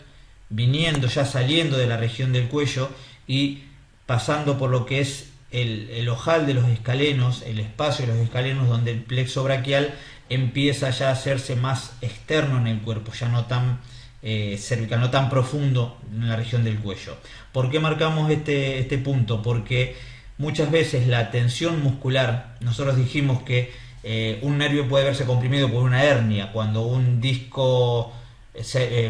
viniendo ya saliendo de la región del cuello y pasando por lo que es el ojal de los escalenos, el espacio de los escalenos, donde el plexo braquial empieza ya a hacerse más externo en el cuerpo, ya no tan cervical, no tan profundo en la región del cuello. ¿Por qué marcamos este punto? Porque muchas veces la tensión muscular, nosotros dijimos que un nervio puede verse comprimido por una hernia, cuando un disco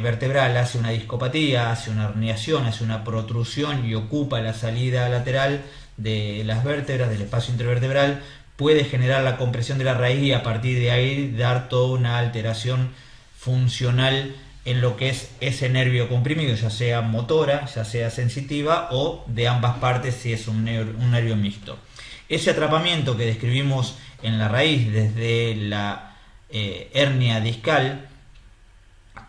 vertebral hace una discopatía, hace una herniación, hace una protrusión y ocupa la salida lateral de las vértebras, del espacio intervertebral, puede generar la compresión de la raíz y a partir de ahí dar toda una alteración funcional en lo que es ese nervio comprimido, ya sea motora, ya sea sensitiva o de ambas partes si es un nervio mixto. Ese atrapamiento que describimos en la raíz desde la hernia discal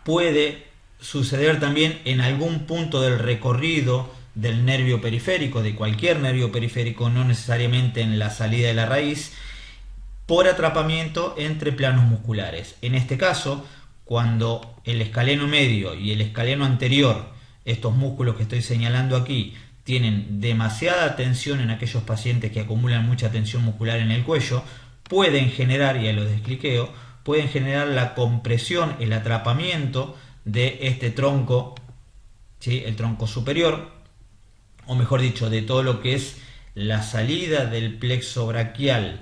puede suceder también en algún punto del recorrido del nervio periférico, de cualquier nervio periférico, no necesariamente en la salida de la raíz, por atrapamiento entre planos musculares. En este caso, cuando el escaleno medio y el escaleno anterior, estos músculos que estoy señalando aquí, tienen demasiada tensión en aquellos pacientes que acumulan mucha tensión muscular en el cuello, pueden generar, y ahí lo descliqueo, pueden generar la compresión, el atrapamiento de este tronco, ¿sí? El tronco superior, o mejor dicho, de todo lo que es la salida del plexo braquial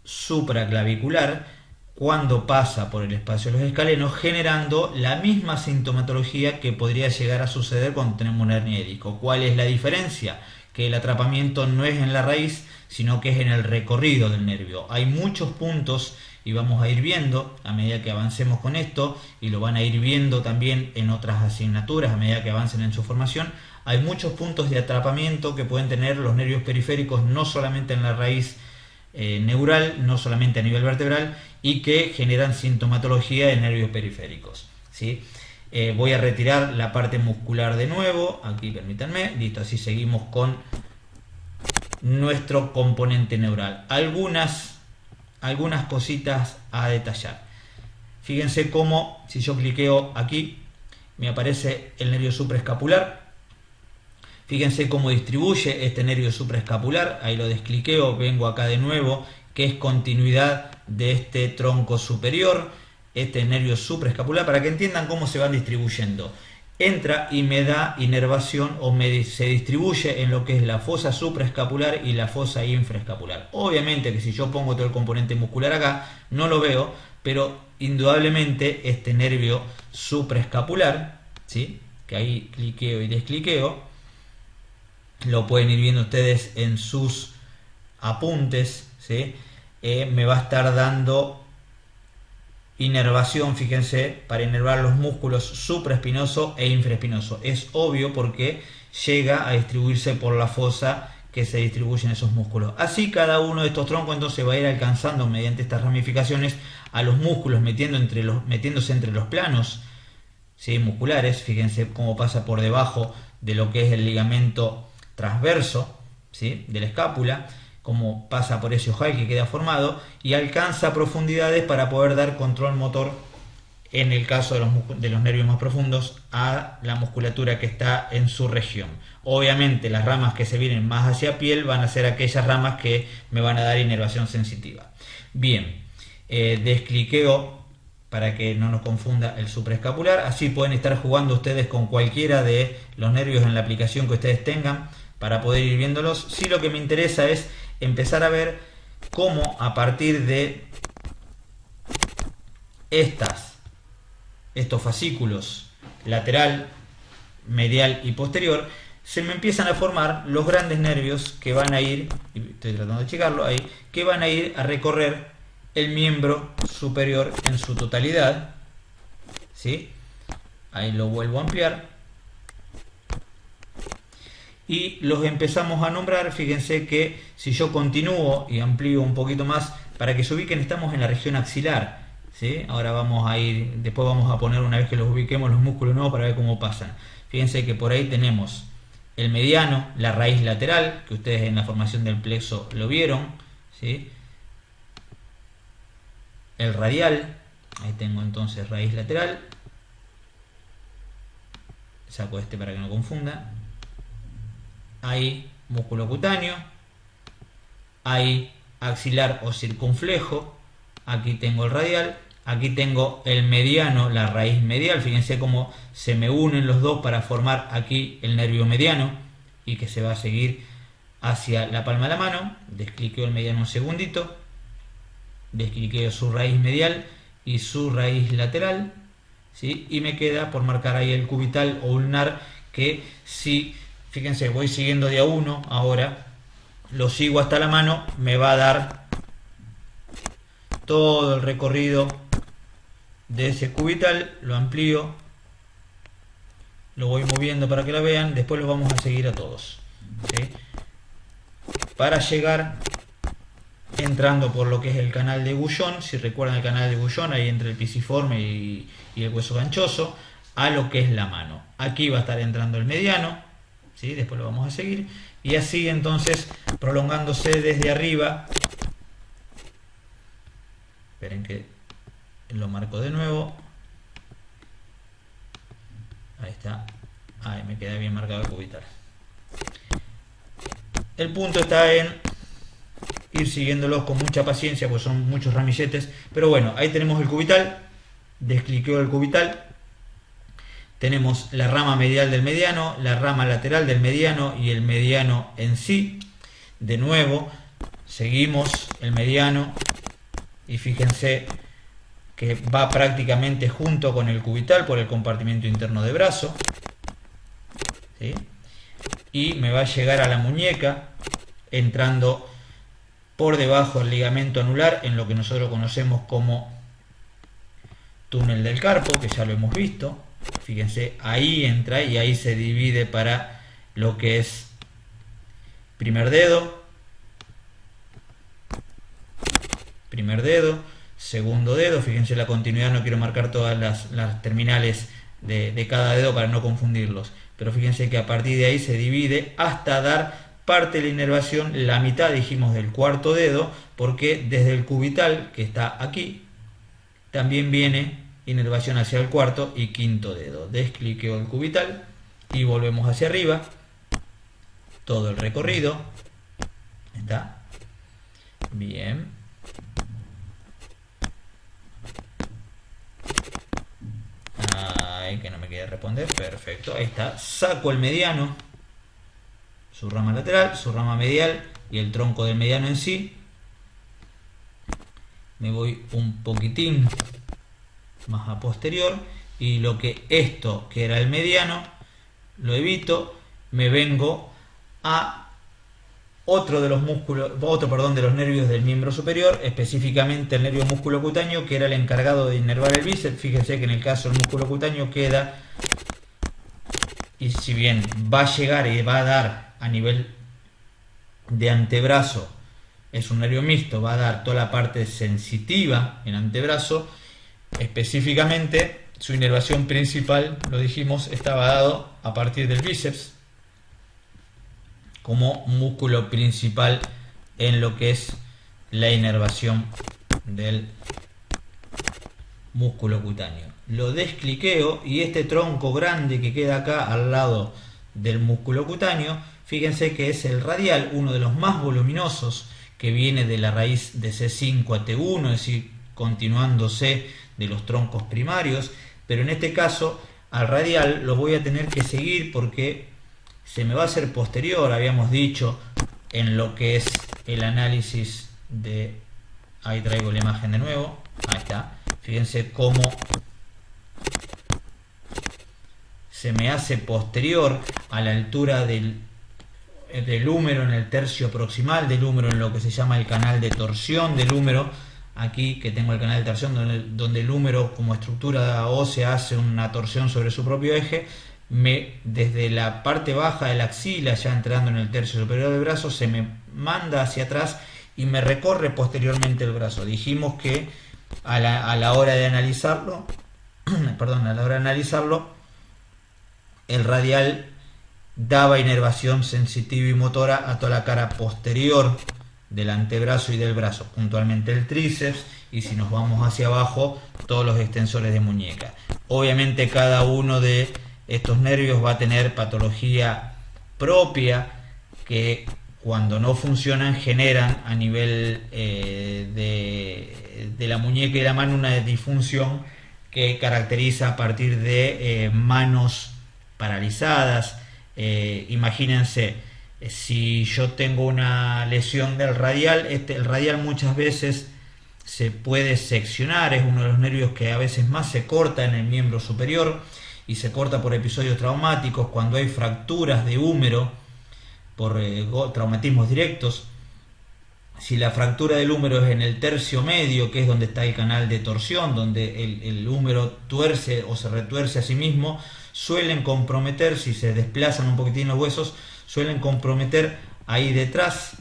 supraclavicular, cuando pasa por el espacio de los escalenos, generando la misma sintomatología que podría llegar a suceder cuando tenemos una hernia de disco. ¿Cuál es la diferencia? Que el atrapamiento no es en la raíz, sino que es en el recorrido del nervio. Hay muchos puntos, y vamos a ir viendo a medida que avancemos con esto, y lo van a ir viendo también en otras asignaturas a medida que avancen en su formación. Hay muchos puntos de atrapamiento que pueden tener los nervios periféricos, no solamente en la raíz neural, no solamente a nivel vertebral, y que generan sintomatología de nervios periféricos, ¿sí? Voy a retirar la parte muscular de nuevo, aquí permítanme, listo, así seguimos con nuestro componente neural. Algunas cositas a detallar. Fíjense cómo, si yo cliqueo aquí, me aparece el nervio supraescapular. Fíjense cómo distribuye este nervio supraescapular, ahí lo descliqueo, vengo acá de nuevo, que es continuidad de este tronco superior, este nervio supraescapular, para que entiendan cómo se van distribuyendo. Entra y me da inervación o se distribuye en lo que es la fosa supraescapular y la fosa infraescapular. Obviamente que si yo pongo todo el componente muscular acá, no lo veo, pero indudablemente este nervio supraescapular, ¿sí? Que ahí cliqueo y descliqueo, lo pueden ir viendo ustedes en sus apuntes, ¿sí? Me va a estar dando inervación, fíjense, para inervar los músculos supraespinoso e infraespinoso. Es obvio porque llega a distribuirse por la fosa que se distribuyen esos músculos. Así cada uno de estos troncos entonces va a ir alcanzando mediante estas ramificaciones a los músculos, metiéndose entre los planos, ¿sí? Musculares. Fíjense cómo pasa por debajo de lo que es el ligamento transverso, ¿sí? De la escápula, como pasa por ese ojal que queda formado, y alcanza profundidades para poder dar control motor, en el caso de los nervios más profundos, a la musculatura que está en su región. Obviamente las ramas que se vienen más hacia piel van a ser aquellas ramas que me van a dar inervación sensitiva. Bien, descliqueo para que no nos confunda el supraescapular. Así pueden estar jugando ustedes con cualquiera de los nervios en la aplicación que ustedes tengan para poder ir viéndolos. Sí, lo que me interesa es empezar a ver cómo a partir de estos fascículos lateral, medial y posterior, se me empiezan a formar los grandes nervios que van a ir, estoy tratando de checarlo ahí, que van a ir a recorrer el miembro superior en su totalidad, ¿sí? Ahí lo vuelvo a ampliar y los empezamos a nombrar. Fíjense que si yo continúo y amplío un poquito más para que se ubiquen, estamos en la región axilar, ¿sí? Ahora vamos a ir, después vamos a poner, una vez que los ubiquemos, los músculos nuevos para ver cómo pasan. Fíjense que por ahí tenemos el mediano, la raíz lateral, que ustedes en la formación del plexo lo vieron, ¿sí? El radial, ahí tengo entonces raíz lateral, saco este para que no confunda, ahí músculo cutáneo, ahí axilar o circunflejo, aquí tengo el radial, aquí tengo el mediano, la raíz medial. Fíjense cómo se me unen los dos para formar aquí el nervio mediano y que se va a seguir hacia la palma de la mano. Descliqueo el mediano un segundito, descliqueo su raíz medial y su raíz lateral, ¿sí? Y me queda por marcar ahí el cubital o ulnar, que si, fíjense, voy siguiendo de a uno, ahora lo sigo hasta la mano, me va a dar todo el recorrido de ese cubital. Lo amplío, lo voy moviendo para que lo vean, después los vamos a seguir a todos, ¿sí? Para llegar entrando por lo que es el canal de Guyon, si recuerdan el canal de Guyon, ahí entre el pisiforme y el hueso ganchoso, a lo que es la mano. Aquí va a estar entrando el mediano, ¿sí? Después lo vamos a seguir, y así entonces prolongándose desde arriba. Esperen que lo marco de nuevo. Ahí está. Ahí me queda bien marcado el cubital. El punto está en ir siguiéndolos con mucha paciencia, pues son muchos ramilletes. Pero bueno, ahí tenemos el cubital. Descliqueo el cubital. Tenemos la rama medial del mediano, la rama lateral del mediano y el mediano en sí. De nuevo, seguimos el mediano y fíjense que va prácticamente junto con el cubital por el compartimento interno de brazo, ¿sí? Y me va a llegar a la muñeca, entrando por debajo del ligamento anular en lo que nosotros conocemos como túnel del carpo, que ya lo hemos visto. Fíjense, ahí entra y ahí se divide para lo que es primer dedo, segundo dedo. Fíjense la continuidad, no quiero marcar todas las terminales de cada dedo para no confundirlos, pero fíjense que a partir de ahí se divide hasta dar parte de la inervación, la mitad dijimos del cuarto dedo, porque desde el cubital que está aquí también viene inervación hacia el cuarto y quinto dedo. Descliqueo el cubital y volvemos hacia arriba, todo el recorrido. ¿Está? Bien. Ay, que no me quede responder. Perfecto, ahí está. Saco el mediano, su rama lateral, su rama medial y el tronco del mediano en sí. Me voy un poquitín más a posterior y lo que esto que era el mediano lo evito, me vengo a otro de los músculos, de los nervios del miembro superior, específicamente el nervio músculo cutáneo, que era el encargado de inervar el bíceps. Fíjense que en el caso del músculo cutáneo queda, y si bien va a llegar y va a dar a nivel de antebrazo, es un nervio mixto, va a dar toda la parte sensitiva en antebrazo. Específicamente su inervación principal, lo dijimos, estaba dado a partir del bíceps como músculo principal en lo que es la inervación del músculo cutáneo. Lo descliqueo y este tronco grande que queda acá al lado del músculo cutáneo, fíjense que es el radial, uno de los más voluminosos, que viene de la raíz de C5 a T1, es decir, continuándose de los troncos primarios, pero en este caso al radial lo voy a tener que seguir porque se me va a hacer posterior, habíamos dicho, en lo que es el análisis de... Ahí traigo la imagen de nuevo, ahí está, fíjense cómo se me hace posterior a la altura del húmero en el tercio proximal del húmero, en lo que se llama el canal de torsión del húmero. Aquí que tengo el canal de torsión donde el húmero como estructura ósea hace una torsión sobre su propio eje, desde la parte baja de la axila, ya entrando en el tercio superior del brazo, se me manda hacia atrás y me recorre posteriormente el brazo. Dijimos que a la hora de analizarlo, perdón, a la hora de analizarlo, el radial daba inervación sensitiva y motora a toda la cara posterior del antebrazo y del brazo, puntualmente el tríceps, y si nos vamos hacia abajo, todos los extensores de muñeca. Obviamente cada uno de estos nervios va a tener patología propia que cuando no funcionan generan a nivel de la muñeca y la mano una disfunción que caracteriza a partir de manos paralizadas. Imagínense, si yo tengo una lesión del radial, el radial muchas veces se puede seccionar, es uno de los nervios que a veces más se corta en el miembro superior y se corta por episodios traumáticos, cuando hay fracturas de húmero por traumatismos directos. Si la fractura del húmero es en el tercio medio, que es donde está el canal de torsión, donde el húmero tuerce o se retuerce a sí mismo, suelen comprometer, si se desplazan un poquitín los huesos, suelen comprometer ahí detrás,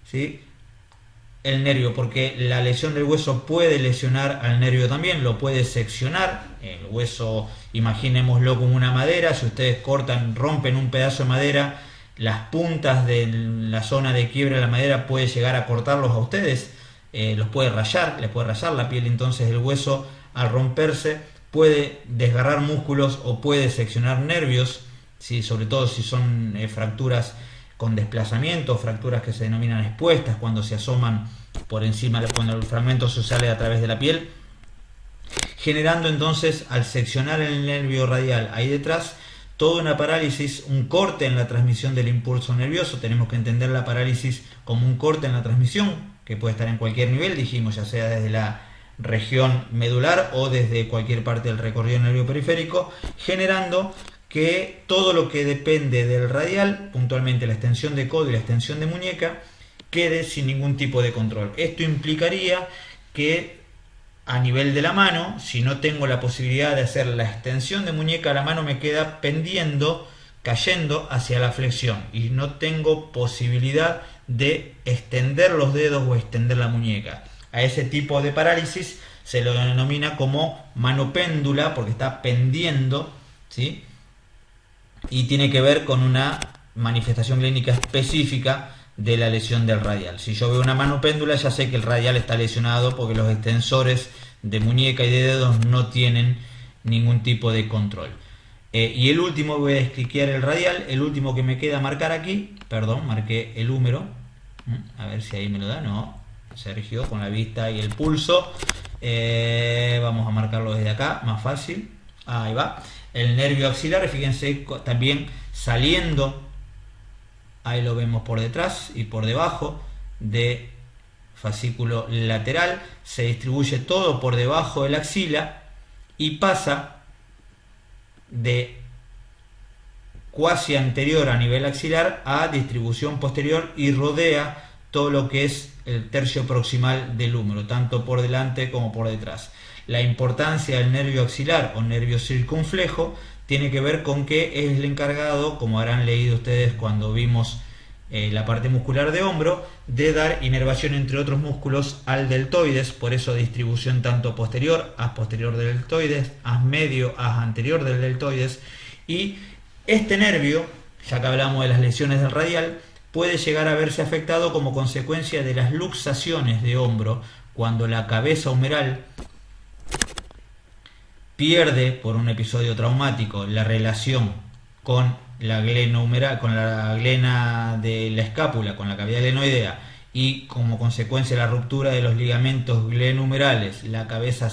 ¿sí?, el nervio, porque la lesión del hueso puede lesionar al nervio también, lo puede seccionar. El hueso, imaginémoslo como una madera, si ustedes cortan, rompen un pedazo de madera, las puntas de la zona de quiebra de la madera puede llegar a cortarlos a ustedes, los puede rayar, les puede rayar la piel. Entonces el hueso, al romperse, puede desgarrar músculos o puede seccionar nervios, ¿sí?, sobre todo si son fracturas con desplazamiento, fracturas que se denominan expuestas, cuando se asoman por encima, cuando el fragmento se sale a través de la piel, generando entonces, al seccionar el nervio radial ahí detrás, toda una parálisis, un corte en la transmisión del impulso nervioso. Tenemos que entender la parálisis como un corte en la transmisión, que puede estar en cualquier nivel, dijimos, ya sea desde la región medular o desde cualquier parte del recorrido nervio periférico, generando que todo lo que depende del radial, puntualmente la extensión de codo y la extensión de muñeca, quede sin ningún tipo de control. Esto implicaría que a nivel de la mano, si no tengo la posibilidad de hacer la extensión de muñeca, la mano me queda pendiendo, cayendo hacia la flexión y no tengo posibilidad de extender los dedos o extender la muñeca. A ese tipo de parálisis se lo denomina como mano péndula, porque está pendiendo, ¿sí?, y tiene que ver con una manifestación clínica específica de la lesión del radial. Si yo veo una mano péndula, ya sé que el radial está lesionado porque los extensores de muñeca y de dedos no tienen ningún tipo de control. Y el último, voy a descliquear el radial, el último que me queda marcar aquí, perdón, marqué el húmero, a ver si ahí me lo da, no, Sergio, con la vista y el pulso, vamos a marcarlo desde acá, más fácil, ahí va. El nervio axilar, fíjense, también saliendo, ahí lo vemos por detrás y por debajo de fascículo lateral, se distribuye todo por debajo de la axila y pasa de cuasi anterior a nivel axilar a distribución posterior y rodea todo lo que es el tercio proximal del húmero, tanto por delante como por detrás. La importancia del nervio axilar o nervio circunflejo tiene que ver con que es el encargado, como habrán leído ustedes cuando vimos la parte muscular de hombro, de dar inervación entre otros músculos al deltoides. Por eso distribución tanto posterior, haz posterior del deltoides, haz medio, haz anterior del deltoides. Y este nervio, ya que hablamos de las lesiones del radial, puede llegar a verse afectado como consecuencia de las luxaciones de hombro cuando la cabeza humeral pierde por un episodio traumático la relación con la glenohumeral, con la glena de la escápula, con la cavidad glenoidea, y como consecuencia de la ruptura de los ligamentos glenohumerales, la cabeza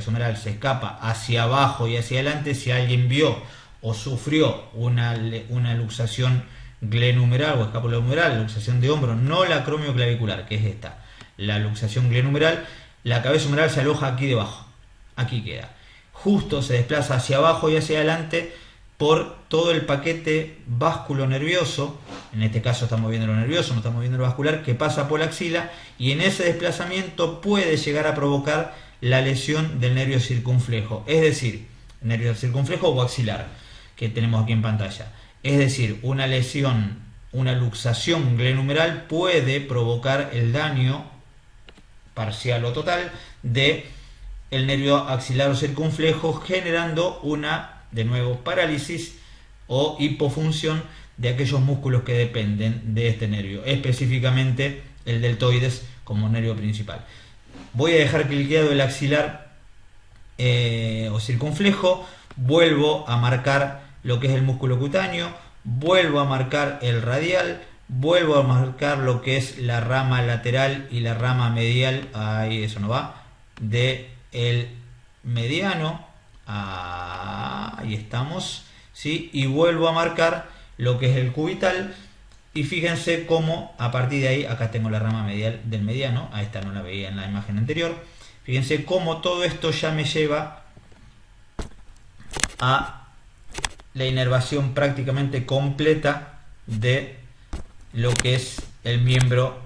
humeral se escapa hacia abajo y hacia adelante. Si alguien vio o sufrió una luxación glenohumeral o escapulohumeral, luxación de hombro, no la acromioclavicular, que es esta, la luxación glenohumeral, la cabeza humeral se aloja aquí debajo, aquí queda, justo se desplaza hacia abajo y hacia adelante por todo el paquete vasculonervioso. En este caso estamos viendo lo nervioso, no estamos viendo lo vascular, que pasa por la axila, y en ese desplazamiento puede llegar a provocar la lesión del nervio circunflejo, es decir, nervio circunflejo o axilar, que tenemos aquí en pantalla. Es decir, una lesión, una luxación glenohumeral puede provocar el daño parcial o total de el nervio axilar o circunflejo, generando una, de nuevo, parálisis o hipofunción de aquellos músculos que dependen de este nervio, específicamente el deltoides como nervio principal. Voy a dejar cliqueado el axilar o circunflejo, vuelvo a marcar lo que es el músculo cutáneo, vuelvo a marcar el radial, vuelvo a marcar lo que es la rama lateral y la rama medial, ahí eso no va, de el mediano, ahí estamos, ¿sí? Y vuelvo a marcar lo que es el cubital, y fíjense cómo a partir de ahí, acá tengo la rama medial del mediano, a esta no la veía en la imagen anterior, fíjense cómo todo esto ya me lleva a la inervación prácticamente completa de lo que es el miembro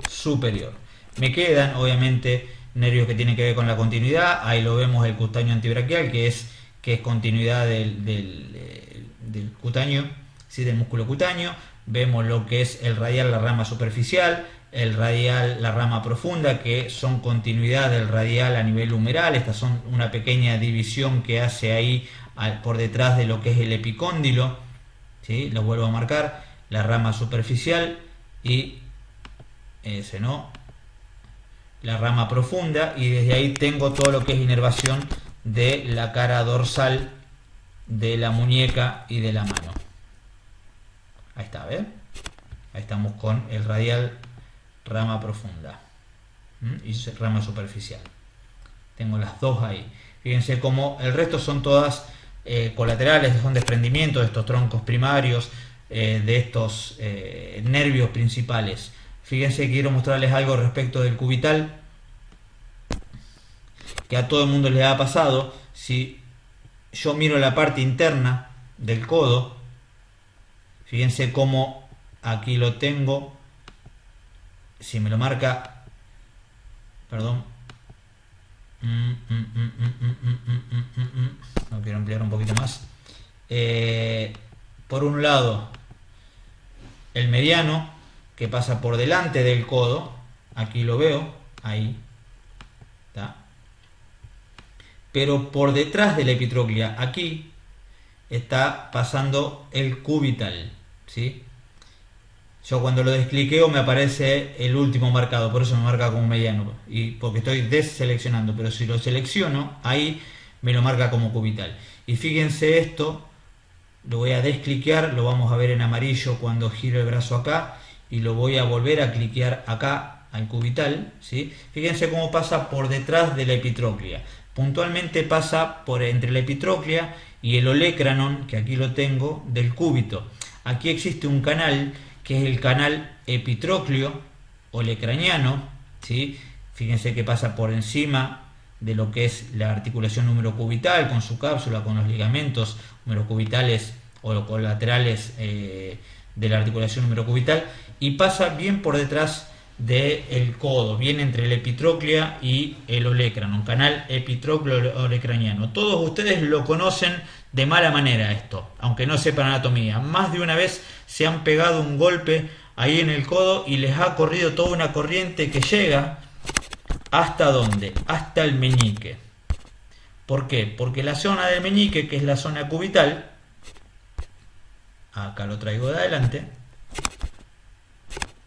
superior. Me quedan obviamente nervios que tienen que ver con la continuidad. Ahí lo vemos, el cutáneo antibraquial, que es continuidad del cutáneo, ¿sí? Del músculo cutáneo. Vemos lo que es el radial, la rama superficial, el radial, la rama profunda, que son continuidad del radial a nivel humeral. Estas son una pequeña división que hace ahí por detrás de lo que es el epicóndilo, ¿sí? Lo vuelvo a marcar, la rama superficial, y ese no, la rama profunda, y desde ahí tengo todo lo que es inervación de la cara dorsal de la muñeca y de la mano. Ahí está, ¿ves? Ahí estamos con el radial, rama profunda y rama superficial. Tengo las dos ahí. Fíjense cómo el resto son todas colaterales, son desprendimientos de estos troncos primarios, de estos nervios principales. Fíjense, quiero mostrarles algo respecto del cubital, que a todo el mundo les ha pasado. Si yo miro la parte interna del codo, fíjense cómo aquí lo tengo, si me lo marca, perdón, no quiero ampliar un poquito más. Por un lado, el mediano, que pasa por delante del codo, aquí lo veo, ahí está, pero por detrás de la epitroclea, aquí está pasando el cubital, ¿sí? Yo cuando lo descliqueo me aparece el último marcado, por eso me marca como mediano, y porque estoy deseleccionando, pero si lo selecciono, ahí me lo marca como cubital. Y fíjense esto, lo voy a descliquear, lo vamos a ver en amarillo cuando giro el brazo acá, y lo voy a volver a cliquear acá al cubital, ¿sí? Fíjense cómo pasa por detrás de la epitroclea. Puntualmente pasa por entre la epitroclea y el olecranon, que aquí lo tengo, del cúbito. Aquí existe un canal que es el canal epitrocleo olecraniano, ¿sí? Fíjense que pasa por encima de lo que es la articulación humerocubital, con su cápsula, con los ligamentos humerocubitales o colaterales de la articulación humerocubital, y pasa bien por detrás del codo, bien entre la epitroclea y el olecranon, canal epitrocleo olecraniano. Todos ustedes lo conocen de mala manera esto, aunque no sepan anatomía. Más de una vez se han pegado un golpe ahí en el codo y les ha corrido toda una corriente que llega ¿hasta dónde? Hasta el meñique. ¿Por qué? Porque la zona del meñique, que es la zona cubital, acá lo traigo de adelante,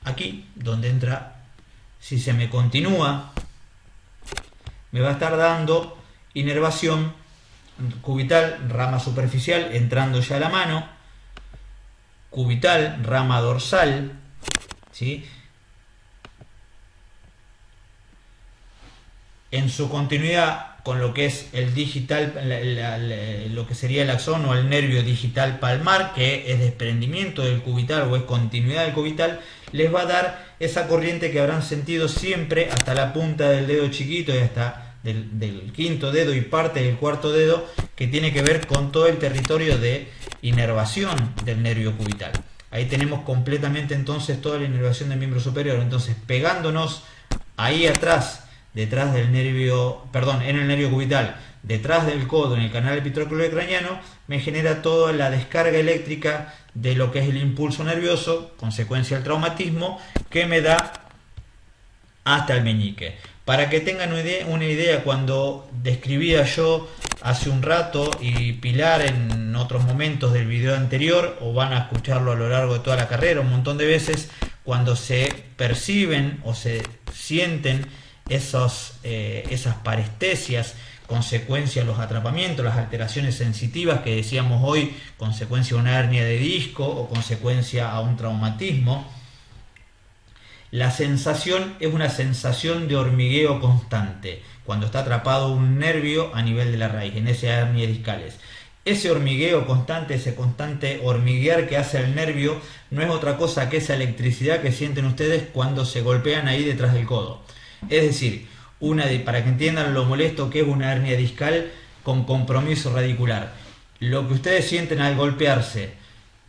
aquí donde entra, si se me continúa, me va a estar dando inervación cubital, rama superficial, entrando ya a la mano, cubital, rama dorsal, ¿sí? En su continuidad con lo que es el digital, lo que sería el axón o el nervio digital palmar, que es desprendimiento del cubital o es continuidad del cubital, les va a dar esa corriente que habrán sentido siempre hasta la punta del dedo chiquito y hasta del quinto dedo y parte del cuarto dedo, que tiene que ver con todo el territorio de inervación del nervio cubital. Ahí tenemos completamente entonces toda la inervación del miembro superior. Entonces, pegándonos ahí atrás, detrás del nervio, perdón, en el nervio cubital, detrás del codo, en el canal epitrócleo-craniano, me genera toda la descarga eléctrica de lo que es el impulso nervioso, consecuencia del traumatismo, que me da hasta el meñique. Para que tengan una idea, cuando describía yo hace un rato y Pilar en otros momentos del video anterior, o van a escucharlo a lo largo de toda la carrera un montón de veces, cuando se perciben o se sienten esas parestesias, consecuencia de los atrapamientos, las alteraciones sensitivas que decíamos hoy, consecuencia de una hernia de disco o consecuencia a un traumatismo, la sensación es una sensación de hormigueo constante cuando está atrapado un nervio a nivel de la raíz, en esa hernia discales. Ese hormigueo constante, ese constante hormiguear que hace el nervio, no es otra cosa que esa electricidad que sienten ustedes cuando se golpean ahí detrás del codo. Es decir, para que entiendan lo molesto que es una hernia discal con compromiso radicular. Lo que ustedes sienten al golpearse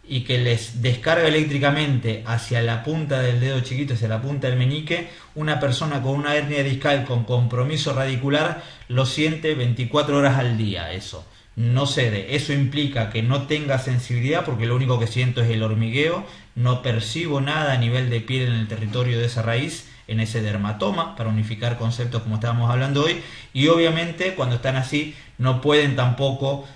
y que les descarga eléctricamente hacia la punta del dedo chiquito, hacia la punta del meñique, una persona con una hernia discal con compromiso radicular lo siente 24 horas al día. Eso no cede. Eso implica que no tenga sensibilidad, porque lo único que siento es el hormigueo, no percibo nada a nivel de piel en el territorio de esa raíz, en ese dermatoma, para unificar conceptos como estábamos hablando hoy, y obviamente cuando están así no pueden tampoco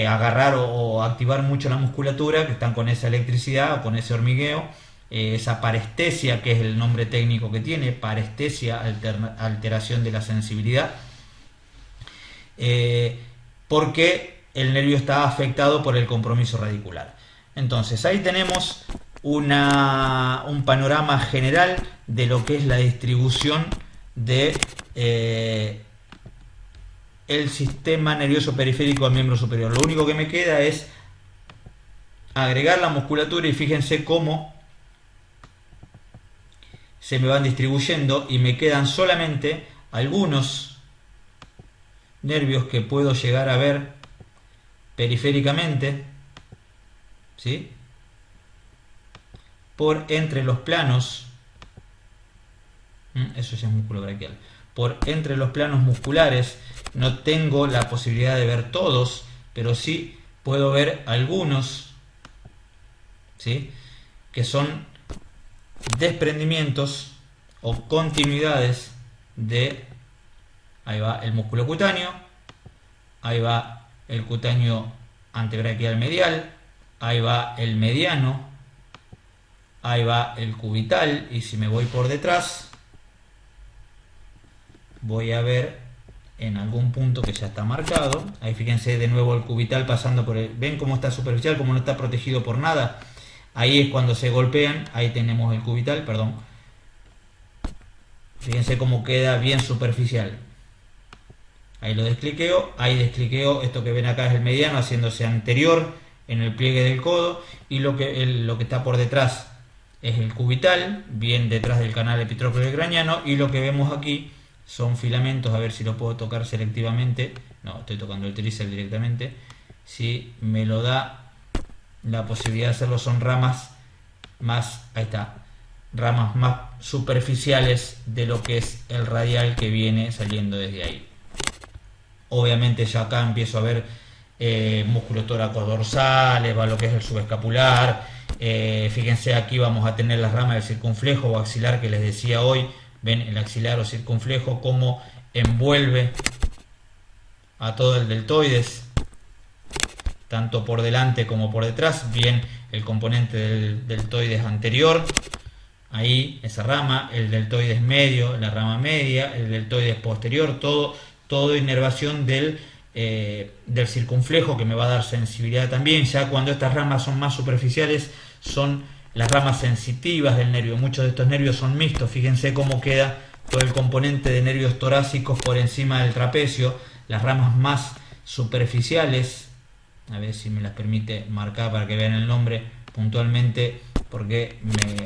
agarrar o activar mucho la musculatura, que están con esa electricidad o con ese hormigueo, esa parestesia, que es el nombre técnico que tiene, parestesia, alteración de la sensibilidad, porque el nervio está afectado por el compromiso radicular. Entonces ahí tenemos un panorama general de lo que es la distribución de el sistema nervioso periférico del miembro superior. Lo único que me queda es agregar la musculatura y fíjense cómo se me van distribuyendo y me quedan solamente algunos nervios que puedo llegar a ver periféricamente, ¿sí? Por entre los planos, eso ya es músculo braquial, por entre los planos musculares. No tengo la posibilidad de ver todos, pero sí puedo ver algunos, ¿sí? Que son desprendimientos o continuidades de, ahí va el músculo cutáneo, ahí va el cutáneo antebraquial medial, ahí va el mediano, ahí va el cubital, y si me voy por detrás voy a ver en algún punto que ya está marcado. Ahí fíjense de nuevo el cubital pasando por el... ¿Ven cómo está superficial? Cómo no está protegido por nada. Ahí es cuando se golpean. Ahí tenemos el cubital, perdón. Fíjense cómo queda bien superficial. Ahí lo descliqueo. Ahí descliqueo. Esto que ven acá es el mediano haciéndose anterior en el pliegue del codo. Y lo que está por detrás es el cubital, bien detrás del canal epitrócleo-craniano. Y lo que vemos aquí son filamentos. A ver si lo puedo tocar selectivamente. No, estoy tocando el tríceps directamente. Si me lo da la posibilidad de hacerlo, son ramas más, ahí está, ramas más superficiales de lo que es el radial que viene saliendo desde ahí. Obviamente ya acá empiezo a ver músculos tóraco dorsales, va lo que es el subescapular. Fíjense, aquí vamos a tener las ramas del circunflejo o axilar que les decía hoy. Ven el axilar o circunflejo cómo envuelve a todo el deltoides, tanto por delante como por detrás. Bien el componente del deltoides anterior, ahí esa rama, el deltoides medio, la rama media, el deltoides posterior, todo inervación del circunflejo, que me va a dar sensibilidad también. Ya cuando estas ramas son más superficiales, son las ramas sensitivas del nervio. Muchos de estos nervios son mixtos. Fíjense cómo queda todo el componente de nervios torácicos por encima del trapecio. Las ramas más superficiales, a ver si me las permite marcar para que vean el nombre puntualmente, porque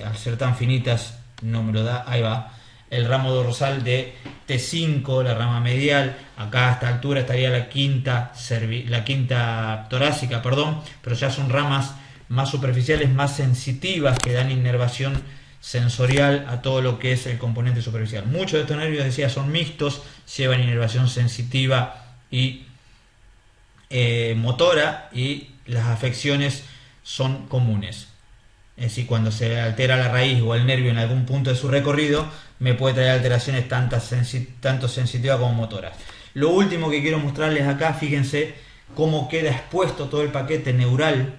al ser tan finitas no me lo da. Ahí va, el ramo dorsal de T5, la rama medial. Acá a esta altura estaría la quinta torácica, perdón, pero ya son ramas más superficiales, más sensitivas, que dan inervación sensorial a todo lo que es el componente superficial. Muchos de estos nervios, decía, son mixtos, llevan inervación sensitiva y motora, y las afecciones son comunes. Es decir, cuando se altera la raíz o el nervio en algún punto de su recorrido, me puede traer alteraciones tanto sensitivas como motoras. Lo último que quiero mostrarles acá, fíjense cómo queda expuesto todo el paquete neural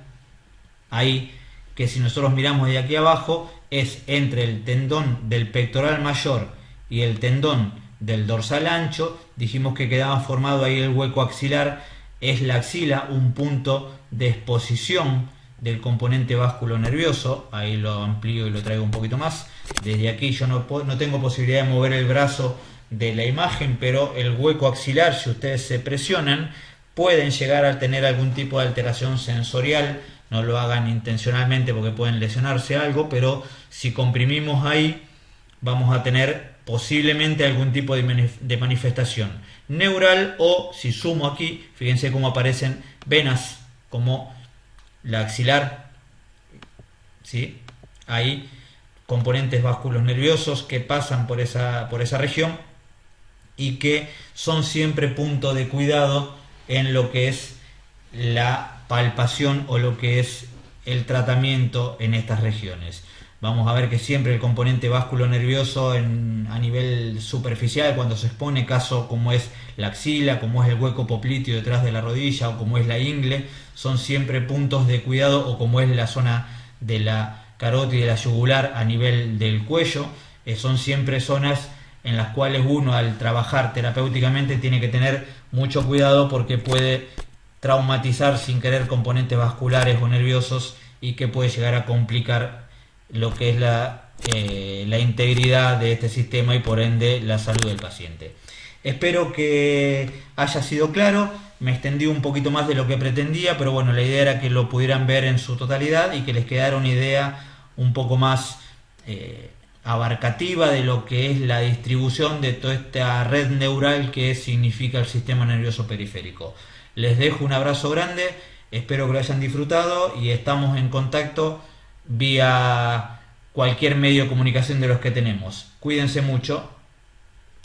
ahí, que si nosotros miramos de aquí abajo, es entre el tendón del pectoral mayor y el tendón del dorsal ancho. Dijimos que quedaba formado ahí el hueco axilar. Es la axila un punto de exposición del componente vasculo nervioso. Ahí lo amplío y lo traigo un poquito más. Desde aquí yo no tengo posibilidad de mover el brazo de la imagen, pero el hueco axilar, si ustedes se presionan, pueden llegar a tener algún tipo de alteración sensorial. No lo hagan intencionalmente porque pueden lesionarse algo, pero si comprimimos ahí, vamos a tener posiblemente algún tipo de manifestación neural. O si sumo aquí, fíjense cómo aparecen venas como la axilar, ¿sí? Hay componentes vasculos nerviosos que pasan por esa región y que son siempre punto de cuidado en lo que es la palpación o lo que es el tratamiento en estas regiones. Vamos a ver que siempre el componente vasculo nervioso a nivel superficial, cuando se expone, caso como es la axila, como es el hueco popliteo detrás de la rodilla o como es la ingle, son siempre puntos de cuidado, o como es la zona de la carótida y la yugular a nivel del cuello. Son siempre zonas en las cuales uno, al trabajar terapéuticamente, tiene que tener mucho cuidado, porque puede traumatizar sin querer componentes vasculares o nerviosos, y que puede llegar a complicar lo que es la integridad de este sistema y por ende la salud del paciente. Espero que haya sido claro. Me extendí un poquito más de lo que pretendía, pero bueno, la idea era que lo pudieran ver en su totalidad y que les quedara una idea un poco más abarcativa de lo que es la distribución de toda esta red neural que significa el sistema nervioso periférico. Les dejo un abrazo grande, espero que lo hayan disfrutado y estamos en contacto vía cualquier medio de comunicación de los que tenemos. Cuídense mucho.